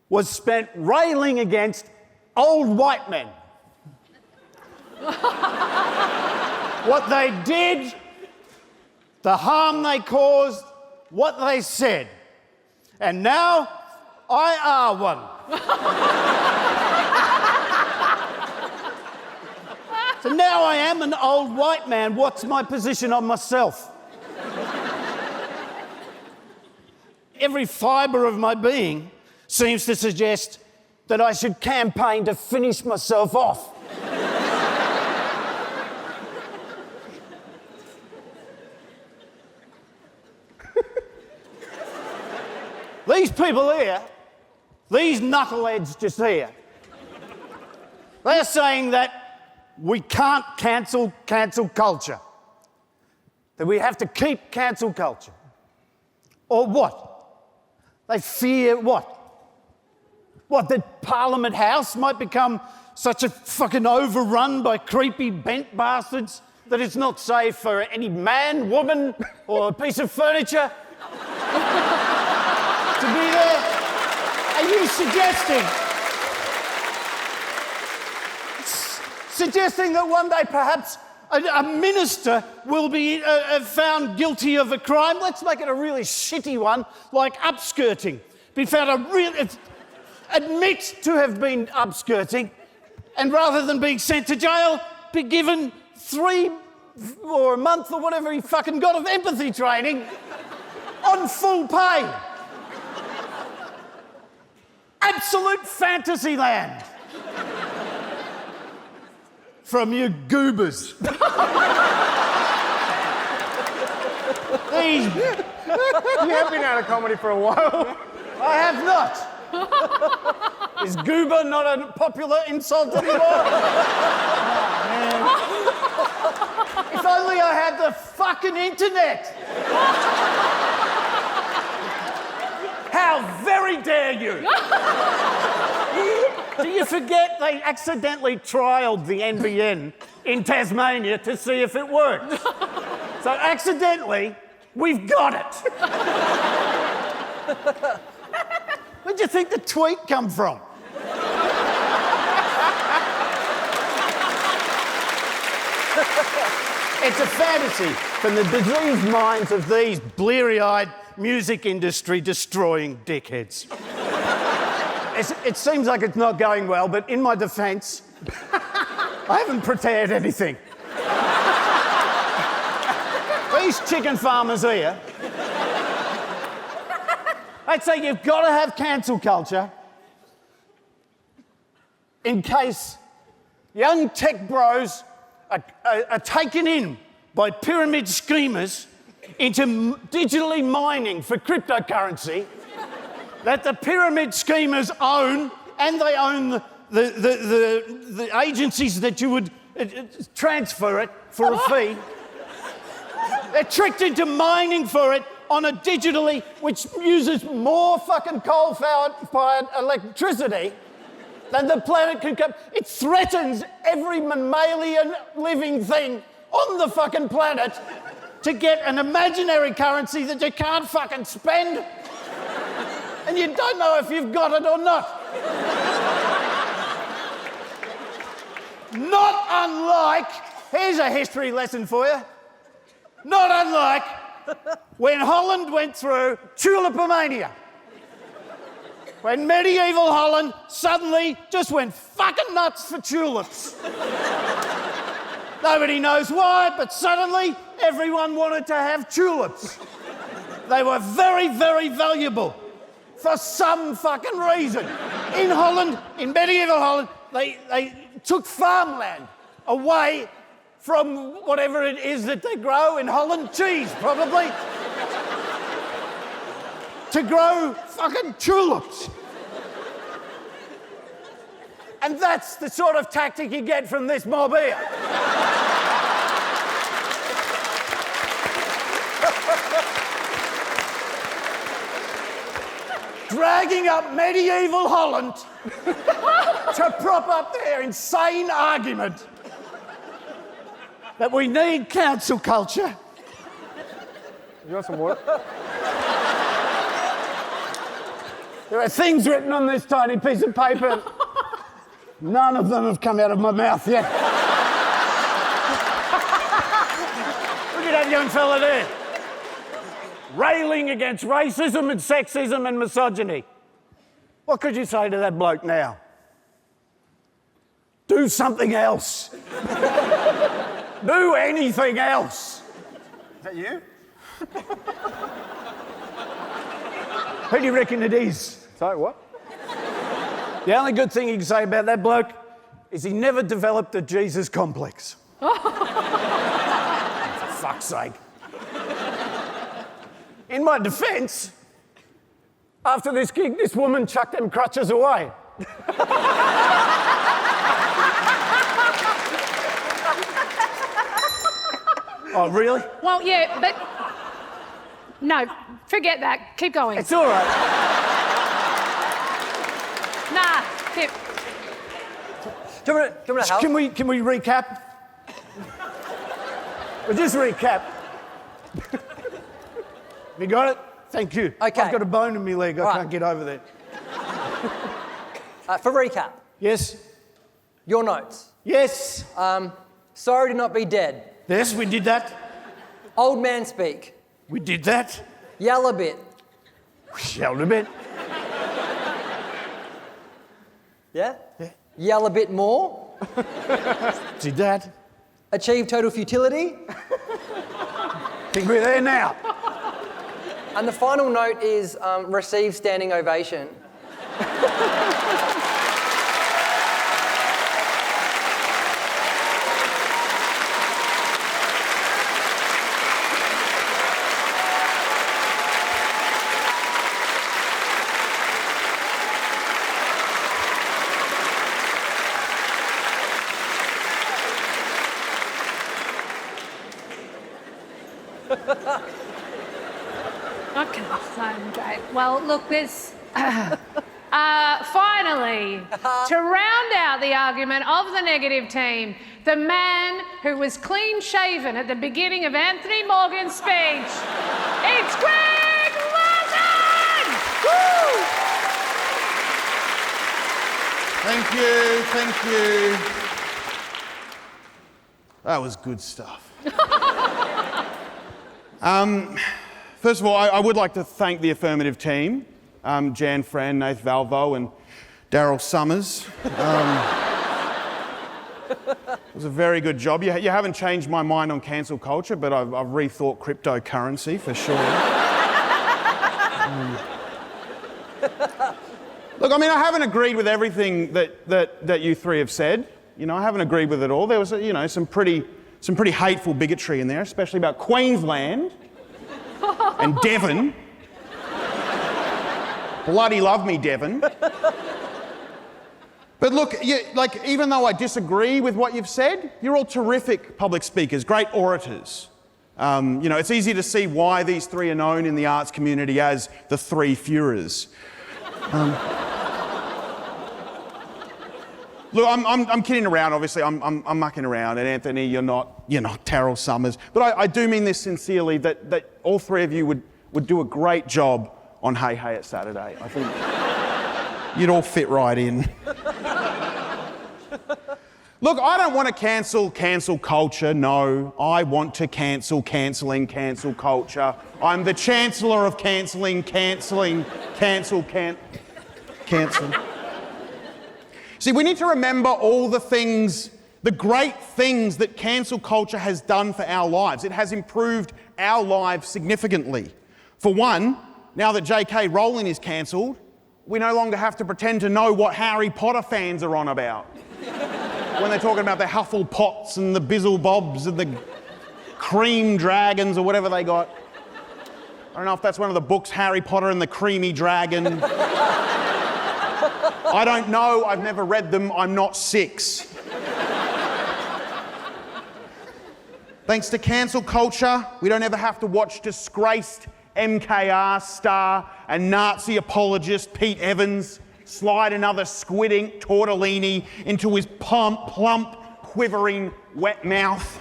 was spent railing against old white men. What they did, the harm they caused, what they said. And now, I are one. So now I am an old white man. What's my position on myself? Every fibre of my being seems to suggest that I should campaign to finish myself off. These people here, these knuckleheads just here, they're saying that we can't cancel culture. That we have to keep cancel culture. Or what? They fear what? What, that Parliament House might become such a fucking overrun by creepy bent bastards that it's not safe for any man, woman, or a piece of furniture to be there? Are you suggesting that one day perhaps a minister will be found guilty of a crime? Let's make it a really shitty one, like upskirting. Be found admit to have been upskirting, and rather than being sent to jail, be given 3 or a month or whatever he fucking got of empathy training on full pay. Absolute fantasy land. From you goobers. These... You have been out of comedy for a while. I have not. Is goober not a popular insult anymore? Oh, man. If only I had the fucking internet. How very dare you? Do you forget they accidentally trialled the NBN in Tasmania to see if it worked? So accidentally, we've got it. Where'd you think the tweet come from? It's a fantasy from the diseased minds of these bleary-eyed music industry destroying dickheads. It seems like it's not going well, but in my defence, I haven't prepared anything. These chicken farmers here, I'd say you've got to have cancel culture in case young tech bros are taken in by pyramid schemers into digitally mining for cryptocurrency that the pyramid schemers own, and they own the agencies that you would transfer it for a fee. They're tricked into mining for it on a digitally, which uses more fucking coal-fired electricity than the planet can come. It threatens every mammalian living thing on the fucking planet to get an imaginary currency that you can't fucking spend. And you don't know if you've got it or not. Not unlike, here's a history lesson for you, not unlike when Holland went through tulipomania. When medieval Holland suddenly just went fucking nuts for tulips. Nobody knows why, but suddenly everyone wanted to have tulips. They were very, very valuable for some fucking reason. In Holland, in medieval Holland, they took farmland away from whatever it is that they grow in Holland, cheese probably, to grow fucking tulips. And that's the sort of tactic you get from this mob here. Dragging up medieval Holland to prop up their insane argument that we need cancel culture. You want some water? There are things written on this tiny piece of paper. None of them have come out of my mouth yet. Look at that young fella there. Railing against racism and sexism and misogyny. What could you say to that bloke now? Do something else. Do anything else. Is that you? Who do you reckon it is? Sorry, what? The only good thing you can say about that bloke is he never developed a Jesus complex. For fuck's sake. In my defence, after this gig, this woman chucked them crutches away. Oh, really? Well, yeah, but... No, forget that. Keep going. It's all right. Nah, keep... Do you want to help? Can we recap? We'll just recap. You got it? Thank you. Okay. I've got a bone in my leg. I can't get over there. For recap, Yes? your notes. Yes? Sorry to not be dead. Yes, we did that. Old man speak. We did that. Yell a bit. We yelled a bit. Yeah? Yell a bit more. Did that. Achieve total futility. Think we're there now. And the final note is receive standing ovation. Okay, fine, great. Well, look, there's... finally, to round out the argument of the negative team, the man who was clean-shaven at the beginning of Anthony Morgan's speech, it's Greg Larsen! Woo! Thank you, thank you. That was good stuff. First of all, I would like to thank the Affirmative team, Jan, Fran, Nath, Valvo and Daryl Summers. It was a very good job. You haven't changed my mind on cancel culture, but I've rethought cryptocurrency for sure. Look, I mean, I haven't agreed with everything that you three have said. You know, I haven't agreed with it all. There was, you know, some pretty hateful bigotry in there, especially about Queensland and Devon. Bloody love me, Devon. But look, even though I disagree with what you've said, you're all terrific public speakers, great orators. You know, it's easy to see why these three are known in the arts community as the Three Führers. Look, I'm kidding around, obviously. I'm mucking around. And Anthony, you're not Daryl Summers. But I do mean this sincerely, that all three of you would do a great job on Hey Hey at Saturday. I think you'd all fit right in. Look, I don't want to cancel culture, no. I want to cancel culture. I'm the Chancellor of cancelling. See, we need to remember all the things, the great things that cancel culture has done for our lives. It has improved our lives significantly. For one, now that J.K. Rowling is cancelled, we no longer have to pretend to know what Harry Potter fans are on about. When they're talking about the Hufflepots and the Bizzlebobs and the Cream Dragons or whatever they got. I don't know if that's one of the books, Harry Potter and the Creamy Dragon. I don't know, I've never read them, I'm not 6. Thanks to cancel culture, we don't ever have to watch disgraced MKR star and Nazi apologist Pete Evans slide another squid ink tortellini into his plump, quivering, wet mouth.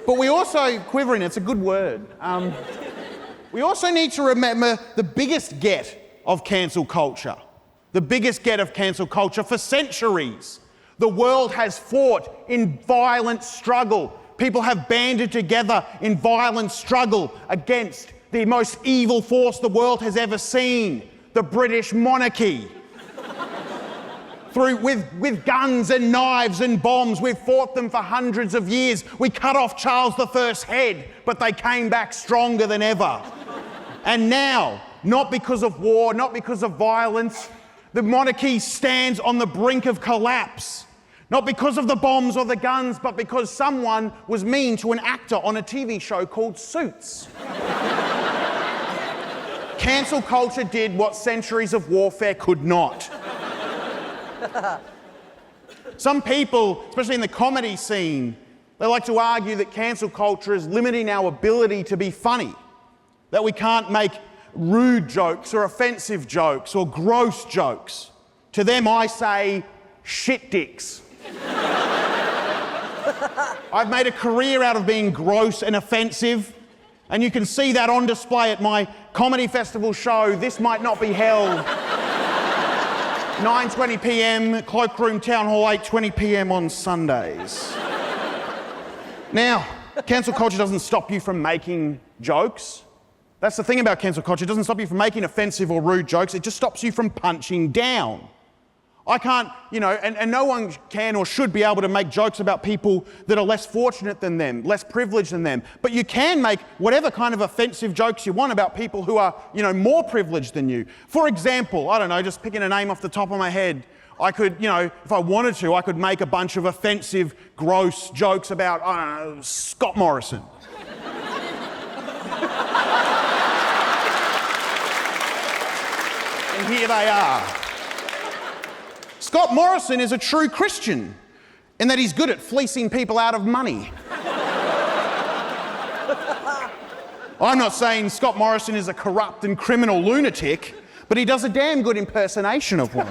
But we also, quivering, it's a good word. We also need to remember the biggest get of cancel culture. The biggest get of cancel culture for centuries. The world has fought in violent struggle. People have banded together in violent struggle against the most evil force the world has ever seen, the British monarchy. With guns and knives and bombs, we've fought them for hundreds of years. We cut off Charles I's head, but they came back stronger than ever. And now, not because of war, not because of violence. The monarchy stands on the brink of collapse, not because of the bombs or the guns, but because someone was mean to an actor on a TV show called Suits. Cancel culture did what centuries of warfare could not. Some people, especially in the comedy scene, they like to argue that cancel culture is limiting our ability to be funny, that we can't make rude jokes or offensive jokes or gross jokes. To them, I say, shit dicks. I've made a career out of being gross and offensive, and you can see that on display at my comedy festival show, This Might Not Be Held. 9:20 p.m, Cloakroom Town Hall, 8:20 p.m. on Sundays. Now, cancel culture doesn't stop you from making jokes. That's the thing about cancel culture. It doesn't stop you from making offensive or rude jokes. It just stops you from punching down. I can't, and no one can or should be able to make jokes about people that are less fortunate than them, less privileged than them. But you can make whatever kind of offensive jokes you want about people who are, more privileged than you. For example, I don't know, just picking a name off the top of my head, I could, if I wanted to, I could make a bunch of offensive, gross jokes about, I don't know, Scott Morrison. And here they are. Scott Morrison is a true Christian in that he's good at fleecing people out of money. I'm not saying Scott Morrison is a corrupt and criminal lunatic, but he does a damn good impersonation of one.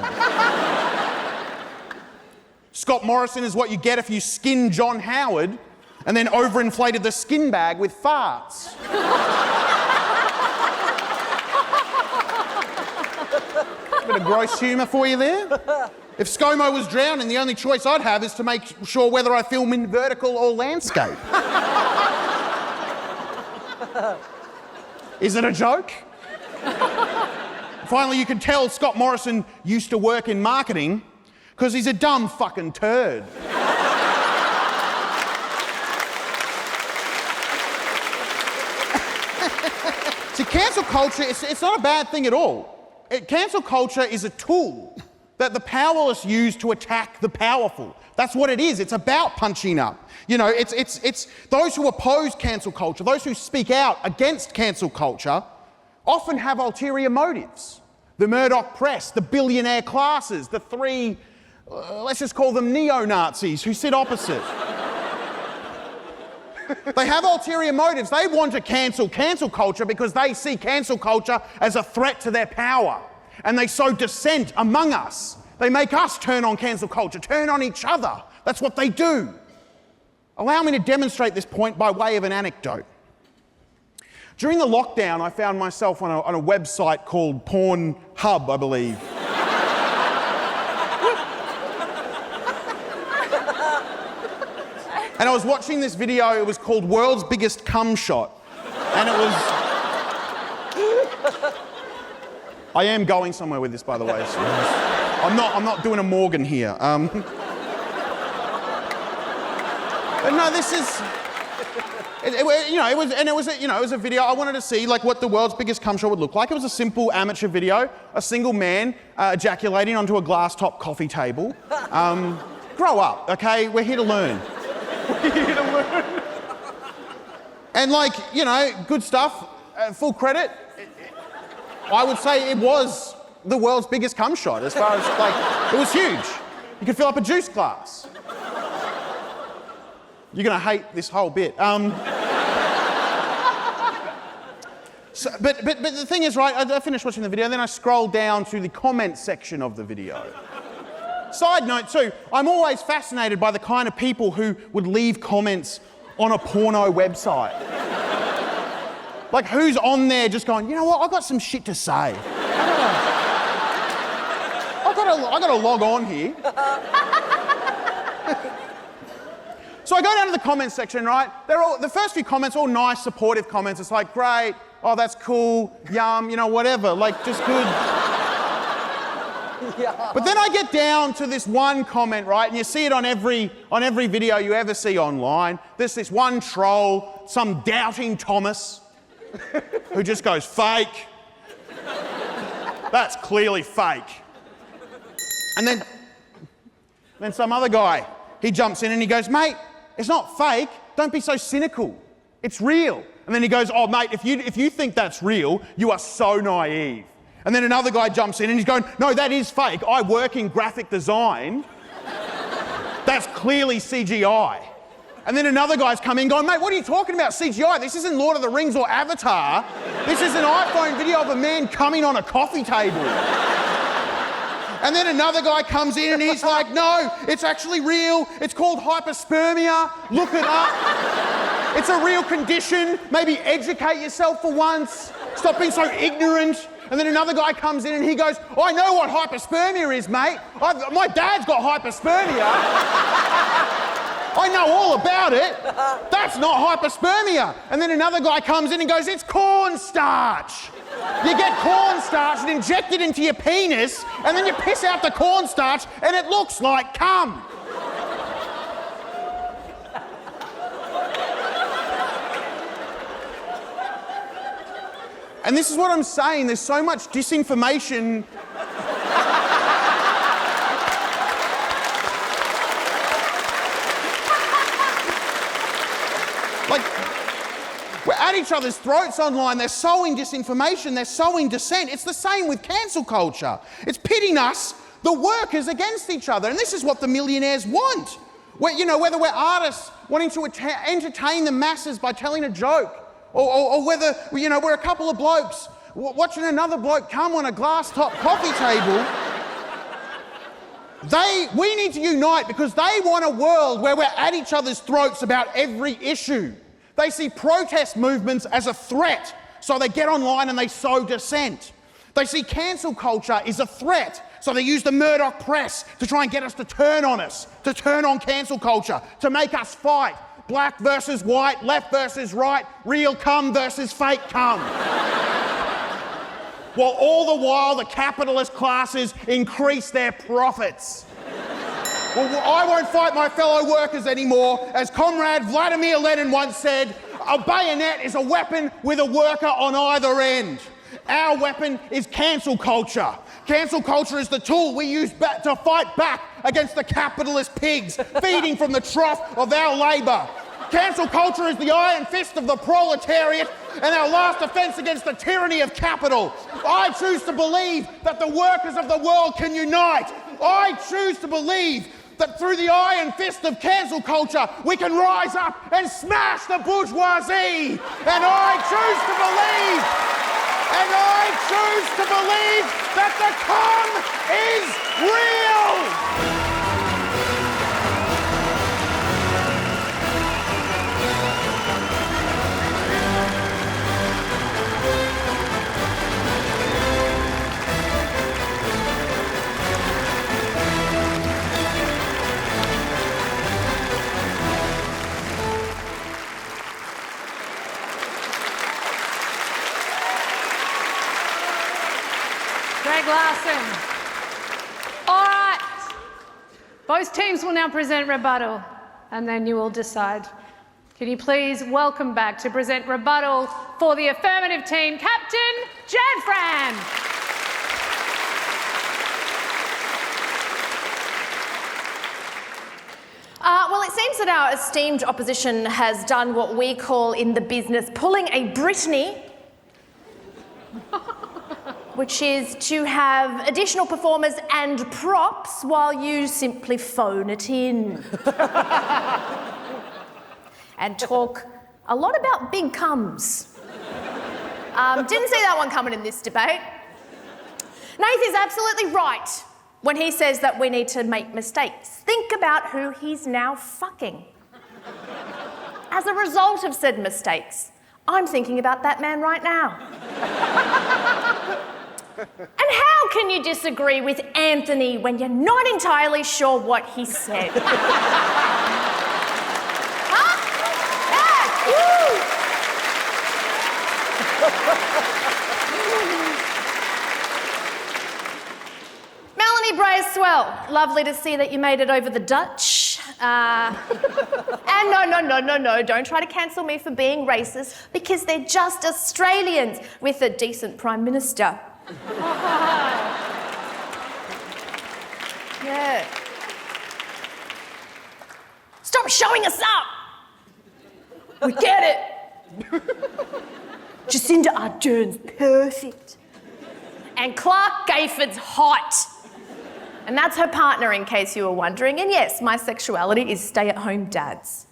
Scott Morrison is what you get if you skinned John Howard and then overinflated the skin bag with farts. Bit of gross humour for you there. If ScoMo was drowning, the only choice I'd have is to make sure whether I film in vertical or landscape. Is it a joke? Finally, you can tell Scott Morrison used to work in marketing because he's a dumb fucking turd. See, cancel culture, it's not a bad thing at all. Cancel culture is a tool that the powerless use to attack the powerful. That's what it is. It's about punching up. It's those who oppose cancel culture, those who speak out against cancel culture, often have ulterior motives. The Murdoch press, the billionaire classes, the three, let's just call them neo-Nazis who sit opposite. They have ulterior motives. They want to cancel culture because they see cancel culture as a threat to their power. And they sow dissent among us. They make us turn on cancel culture, turn on each other. That's what they do. Allow me to demonstrate this point by way of an anecdote. During the lockdown, I found myself on a website called Pornhub, I believe. And I was watching this video, it was called World's Biggest Cum Shot. And it was... I am going somewhere with this, by the way. So I'm not doing a Morgan here. But no, this is... It was a video. I wanted to see what the world's biggest cum shot would look like. It was a simple amateur video, a single man ejaculating onto a glass-top coffee table. Grow up, okay? We're here to learn. We're here to learn. And good stuff. Full credit. I would say it was the world's biggest cum shot. As far as it was huge. You could fill up a juice glass. You're going to hate this whole bit. But the thing is, right, I finished watching the video, and then I scrolled down to the comments section of the video. Side note too, I'm always fascinated by the kind of people who would leave comments on a porno website. Who's on there just going, you know what, I've got some shit to say. I've got to log on here. So I go down to the comments section, right? The first few comments, all nice, supportive comments. It's like, great, oh, that's cool, yum, whatever, just good. Yeah. But then I get down to this one comment, right? And you see it on every video you ever see online. There's this one troll, some doubting Thomas, who just goes, fake. That's clearly fake. And then some other guy, he jumps in and he goes, mate, it's not fake. Don't be so cynical. It's real. And then he goes, oh, mate, if you think that's real, you are so naive. And then another guy jumps in and he's going, no, that is fake. I work in graphic design. That's clearly CGI. And then another guy's come in going, mate, what are you talking about, CGI? This isn't Lord of the Rings or Avatar. This is an iPhone video of a man coming on a coffee table. And then another guy comes in and he's like, no, it's actually real. It's called hyperspermia. Look it up. It's a real condition. Maybe educate yourself for once. Stop being so ignorant. And then another guy comes in and he goes, oh, I know what hyperspermia is, mate. My dad's got hyperspermia. I know all about it. That's not hyperspermia. And then another guy comes in and goes, it's cornstarch. You get cornstarch and inject it into your penis, and then you piss out the cornstarch, and it looks like cum. And this is what I'm saying, there's so much disinformation. Like, we're at each other's throats online. They're sowing disinformation. They're sowing dissent. It's the same with cancel culture. It's pitting us, the workers, against each other. And this is what the millionaires want. Whether we're artists wanting to entertain the masses by telling a joke, or whether, we're a couple of blokes watching another bloke come on a glass-top coffee table. We need to unite because they want a world where we're at each other's throats about every issue. They see protest movements as a threat, so they get online and they sow dissent. They see cancel culture is a threat, so they use the Murdoch press to try and get us, to turn on cancel culture, to make us fight. Black versus white, left versus right, real cum versus fake cum. While all the while the capitalist classes increase their profits. Well, I won't fight my fellow workers anymore. As Comrade Vladimir Lenin once said, a bayonet is a weapon with a worker on either end. Our weapon is cancel culture. Cancel culture is the tool we use to fight back against the capitalist pigs feeding from the trough of our labour. Cancel culture is the iron fist of the proletariat and our last defence against the tyranny of capital. I choose to believe that the workers of the world can unite. I choose to believe that through the iron fist of cancel culture, we can rise up and smash the bourgeoisie. And I choose to believe that the cum is real. Larsen. All right. Both teams will now present rebuttal, and then you will decide. Can you please welcome back to present rebuttal for the affirmative team, Captain Jan Fran. Well, it seems that our esteemed opposition has done what we call in the business pulling a Britney, which is to have additional performers and props while you simply phone it in. And talk a lot about big cums. Didn't see that one coming in this debate. Nath is absolutely right when he says that we need to make mistakes. Think about who he's now fucking. As a result of said mistakes, I'm thinking about that man right now. And how can you disagree with Anthony when you're not entirely sure what he said? Huh? Yeah, Melanie Bracewell, lovely to see that you made it over the Dutch. And no, don't try to cancel me for being racist because they're just Australians with a decent Prime Minister. Yeah. Stop showing us up. We get it. Jacinda Ardern's perfect. And Clark Gayford's hot. And that's her partner, in case you were wondering. And yes, my sexuality is stay-at-home dads.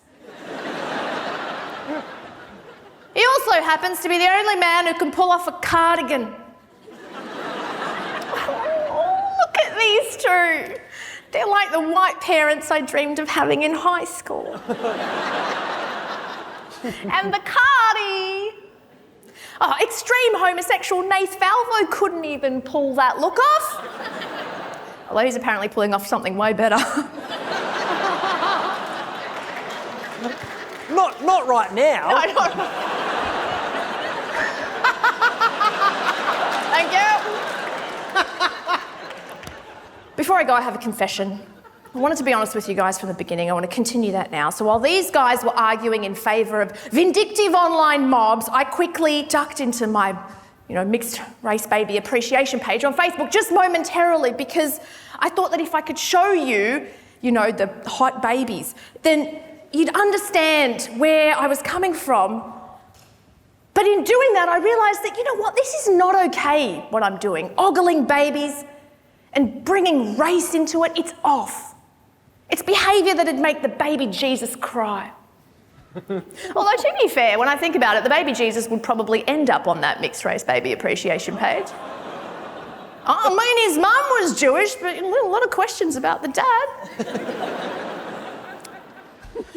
He also happens to be the only man who can pull off a cardigan. Oh, look at these two. They're like the white parents I dreamed of having in high school. And the cardi. Oh, extreme homosexual Nath Valvo couldn't even pull that look off. Although he's apparently pulling off something way better. Not right now. No, not... Thank you. Before I go, I have a confession. I wanted to be honest with you guys from the beginning. I want to continue that now. So while these guys were arguing in favour of vindictive online mobs, I quickly ducked into my, mixed race baby appreciation page on Facebook just momentarily, because I thought that if I could show you, the hot babies, then you'd understand where I was coming from. But in doing that, I realised that, this is not okay, what I'm doing. Ogling babies and bringing race into it, it's off. It's behaviour that'd make the baby Jesus cry. Although, to be fair, when I think about it, the baby Jesus would probably end up on that mixed race baby appreciation page. I mean, his mum was Jewish, but a lot of questions about the dad.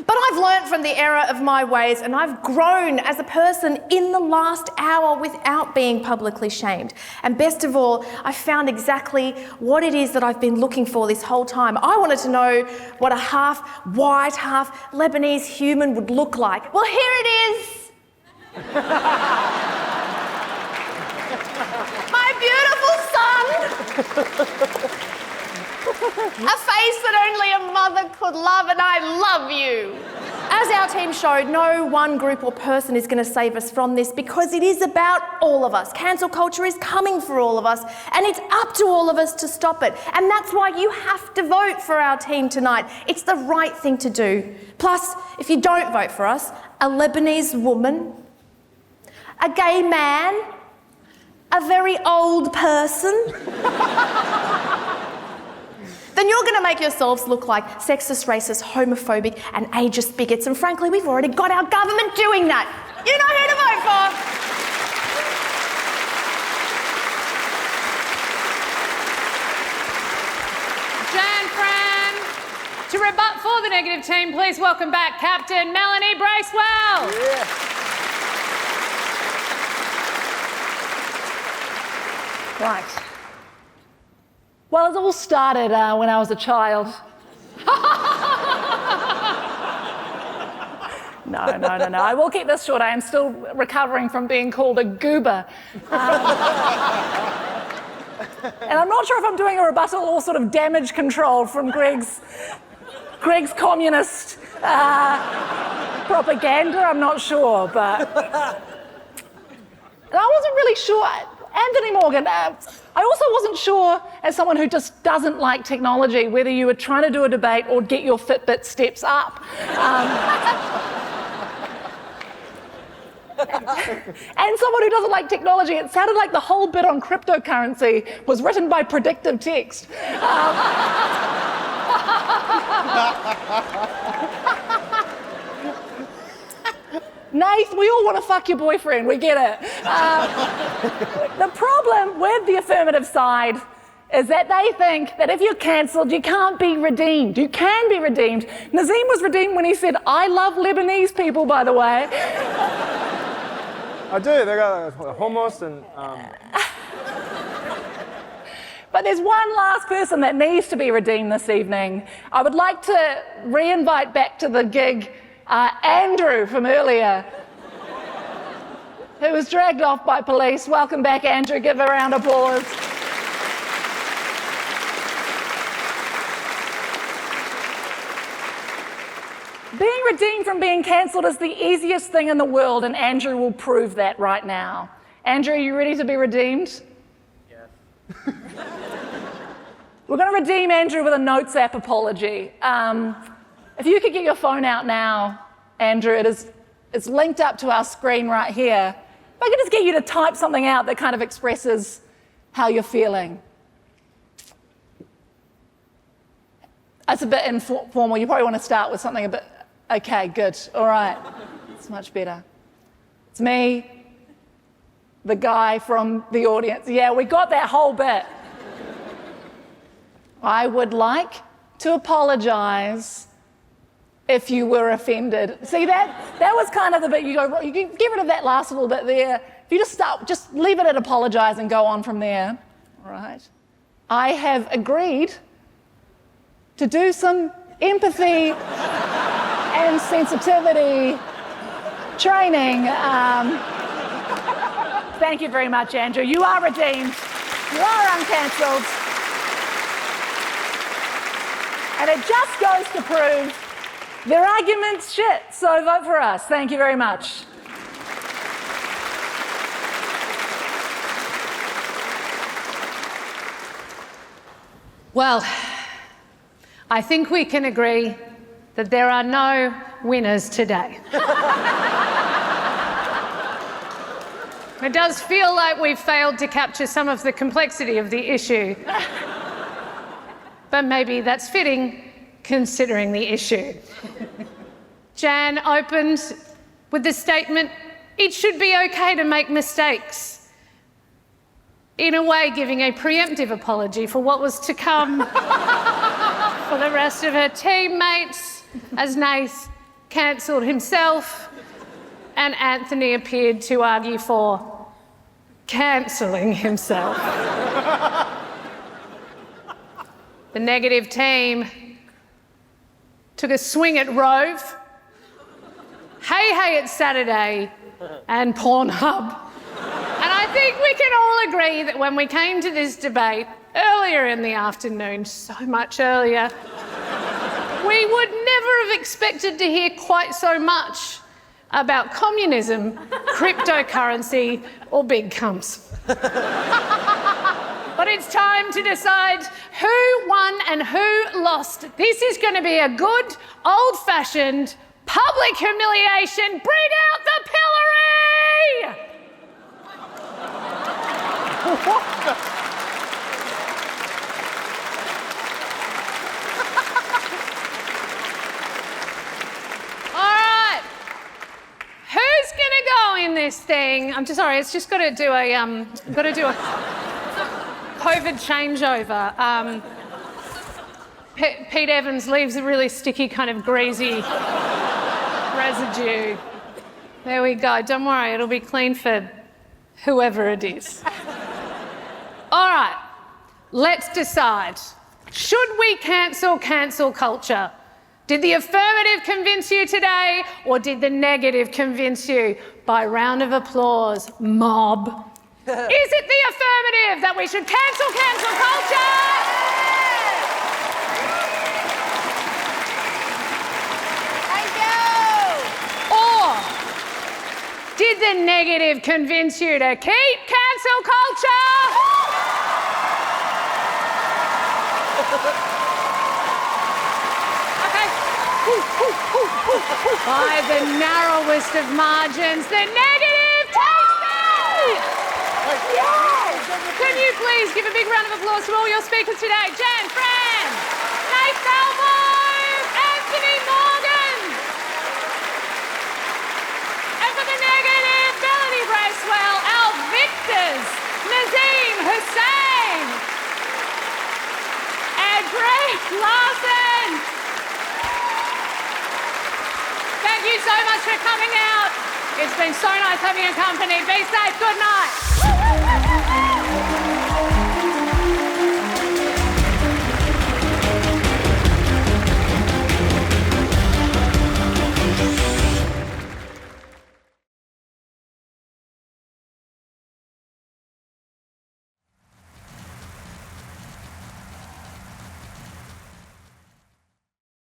But I've learnt from the error of my ways, and I've grown as a person in the last hour without being publicly shamed. And best of all, I found exactly what it is that I've been looking for this whole time. I wanted to know what a half white, half Lebanese human would look like. Well, here it is. My beautiful son. A face that only a mother could love, and I love you. As our team showed, no one group or person is going to save us from this, because it is about all of us. Cancel culture is coming for all of us, and it's up to all of us to stop it. And that's why you have to vote for our team tonight. It's the right thing to do. Plus, if you don't vote for us, a Lebanese woman, a gay man, a very old person, then you're going to make yourselves look like sexist, racist, homophobic and ageist bigots. And frankly, we've already got our government doing that. You know who to vote for. Jan, Fran, to rebut for the negative team, please welcome back Captain Melanie Bracewell. Yeah. Right. Well, it all started when I was a child. No. I will keep this short. I am still recovering from being called a goober. And I'm not sure if I'm doing a rebuttal or sort of damage control from Greg's communist propaganda. I'm not sure, but... And I wasn't really sure. Anthony Morgan, I also wasn't sure, as someone who just doesn't like technology, whether you were trying to do a debate or get your Fitbit steps up. And someone who doesn't like technology, it sounded like the whole bit on cryptocurrency was written by predictive text. Nath, we all want to fuck your boyfriend, we get it. The problem with the affirmative side is that they think that if you're cancelled, you can't be redeemed. You can be redeemed. Nazeem was redeemed when he said, I love Lebanese people, by the way. I do, they got hummus and... But there's one last person that needs to be redeemed this evening. I would like to re-invite back to the gig Andrew from earlier, who was dragged off by police. Welcome back, Andrew. Give a round of applause. Being redeemed from being cancelled is the easiest thing in the world, and Andrew will prove that right now. Andrew, are you ready to be redeemed? Yeah. We're going to redeem Andrew with a Notes app apology. If you could get your phone out now, Andrew, it's linked up to our screen right here. If I could just get you to type something out that kind of expresses how you're feeling. That's a bit informal. You probably want to start with something a bit... Okay, good. All right. It's much better. It's me, the guy from the audience. Yeah, we got that whole bit. I would like to apologise if you were offended. See, that was kind of the bit you go, you can get rid of that last little bit there. If you just leave it at apologise and go on from there. All right. I have agreed to do some empathy and sensitivity training. Thank you very much, Andrew. You are redeemed. You are uncancelled. And it just goes to prove their argument's shit. So vote for us. Thank you very much. Well, I think we can agree that there are no winners today. It does feel like we've failed to capture some of the complexity of the issue. But maybe that's fitting, considering the issue. Jan opened with the statement, it should be okay to make mistakes. In a way, giving a preemptive apology for what was to come for the rest of her teammates, as Nath cancelled himself, and Anthony appeared to argue for cancelling himself. The negative team took a swing at Rove, Hey Hey It's Saturday, and Pornhub. And I think we can all agree that when we came to this debate earlier in the afternoon, so much earlier, we would never have expected to hear quite so much about communism, cryptocurrency, or big cumps. But it's time to decide who won and who lost. This is going to be a good, old-fashioned public humiliation. Bring out the pillory! All right. Who's going to go in this thing? I'm just sorry. It's just got to do a COVID changeover. Pete Evans leaves a really sticky, kind of greasy residue. There we go. Don't worry, it'll be clean for whoever it is. All right, let's decide. Should we cancel culture? Did the affirmative convince you today, or did the negative convince you? By round of applause, mob. Is it the affirmative that we should cancel culture? Did the negative convince you to keep cancel culture? Okay. By the narrowest of margins, the negative takes it! Yes! Can you please give a big round of applause to all your speakers today? Jan, Fran, Nath, Valvo, Anthony, Morgan. And for the negative, Melanie, Bracewell, our victors, Nazeem, Hussain, and Larsen. Thank you so much for coming out. It's been so nice having your company. Be safe. Good night.